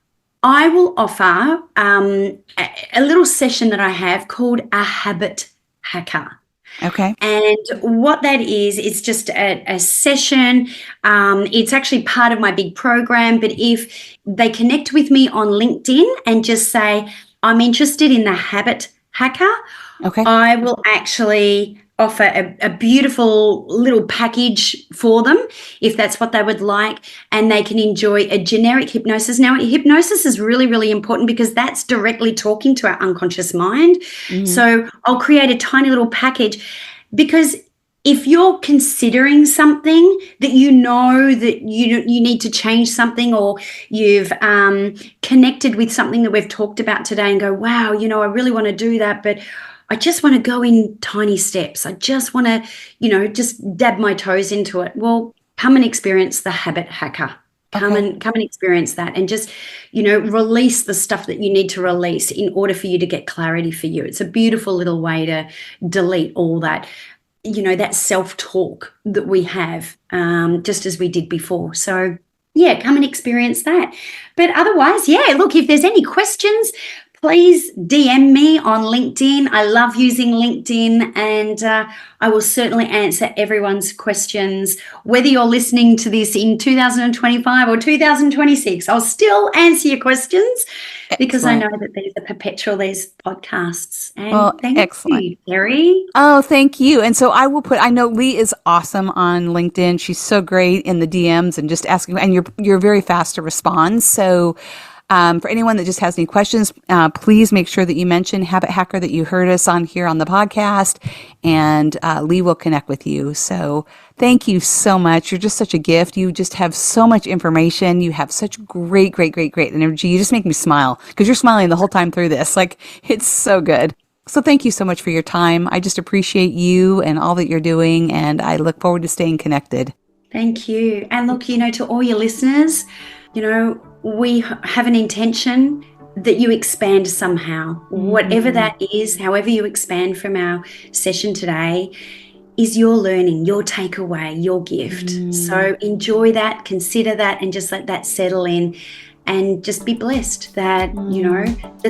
Speaker 1: I will offer a little session that I have called a habit hacker.
Speaker 2: Okay.
Speaker 1: And what that is, it's just a session. It's actually part of my big program. But if they connect with me on LinkedIn and just say, I'm interested in the habit hacker,
Speaker 2: okay,
Speaker 1: I will actually offer a beautiful little package for them if that's what they would like, and they can enjoy a generic hypnosis. Now, hypnosis is really, really important because that's directly talking to our unconscious mind. Mm-hmm. So I'll create a tiny little package, because if you're considering something that that you need to change something, or you've connected with something that we've talked about today and go, wow, I really want to do that, but I just want to go in tiny steps. I just want to, just dab my toes into it. Well, come and experience the habit hacker. Come and experience that, and just, release the stuff that you need to release in order for you to get clarity for you. It's a beautiful little way to delete all that, that self-talk that we have, just as we did before. So yeah, come and experience that. But otherwise, look, if there's any questions, please DM me on LinkedIn. I love using LinkedIn, and I will certainly answer everyone's questions. Whether you're listening to this in 2025 or 2026, I'll still answer your questions. Excellent. Because I know that these are perpetual, these podcasts. And thank you, Terry.
Speaker 2: Oh, thank you. And so I know Lee is awesome on LinkedIn. She's so great in the DMs and just asking, and you're very fast to respond. So for anyone that just has any questions, please make sure that you mention Habit Hacker, that you heard us on here on the podcast, and Lee will connect with you. So thank you so much. You're just such a gift. You just have so much information. You have such great energy. You just make me smile, because you're smiling the whole time through this. Like, it's so good. So thank you so much for your time. I just appreciate you and all that you're doing, and I look forward to staying connected.
Speaker 1: Thank you. And look, to all your listeners, we have an intention that you expand somehow. Whatever that is, however you expand from our session today, is your learning, your takeaway, your gift. So enjoy that, consider that, and just let that settle in, and just be blessed that,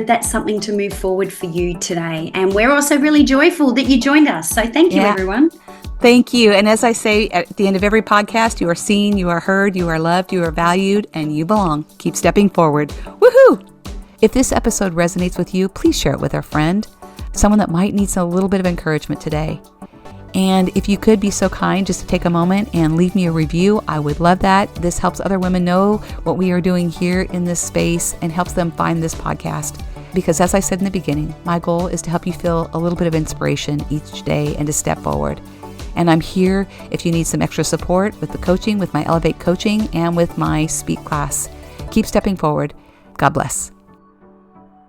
Speaker 1: that's something to move forward for you today. And we're also really joyful that you joined us. So thank you, everyone.
Speaker 2: Thank you. And as I say at the end of every podcast, you are seen, you are heard, you are loved, you are valued, and you belong. Keep stepping forward. Woohoo! If this episode resonates with you, please share it with a friend, someone that might need a little bit of encouragement today. And if you could be so kind just to take a moment and leave me a review, I would love that. This helps other women know what we are doing here in this space and helps them find this podcast. Because as I said in the beginning, my goal is to help you feel a little bit of inspiration each day and to step forward. And I'm here if you need some extra support with the coaching, with my Elevate coaching, and with my Speak class. Keep stepping forward. God bless.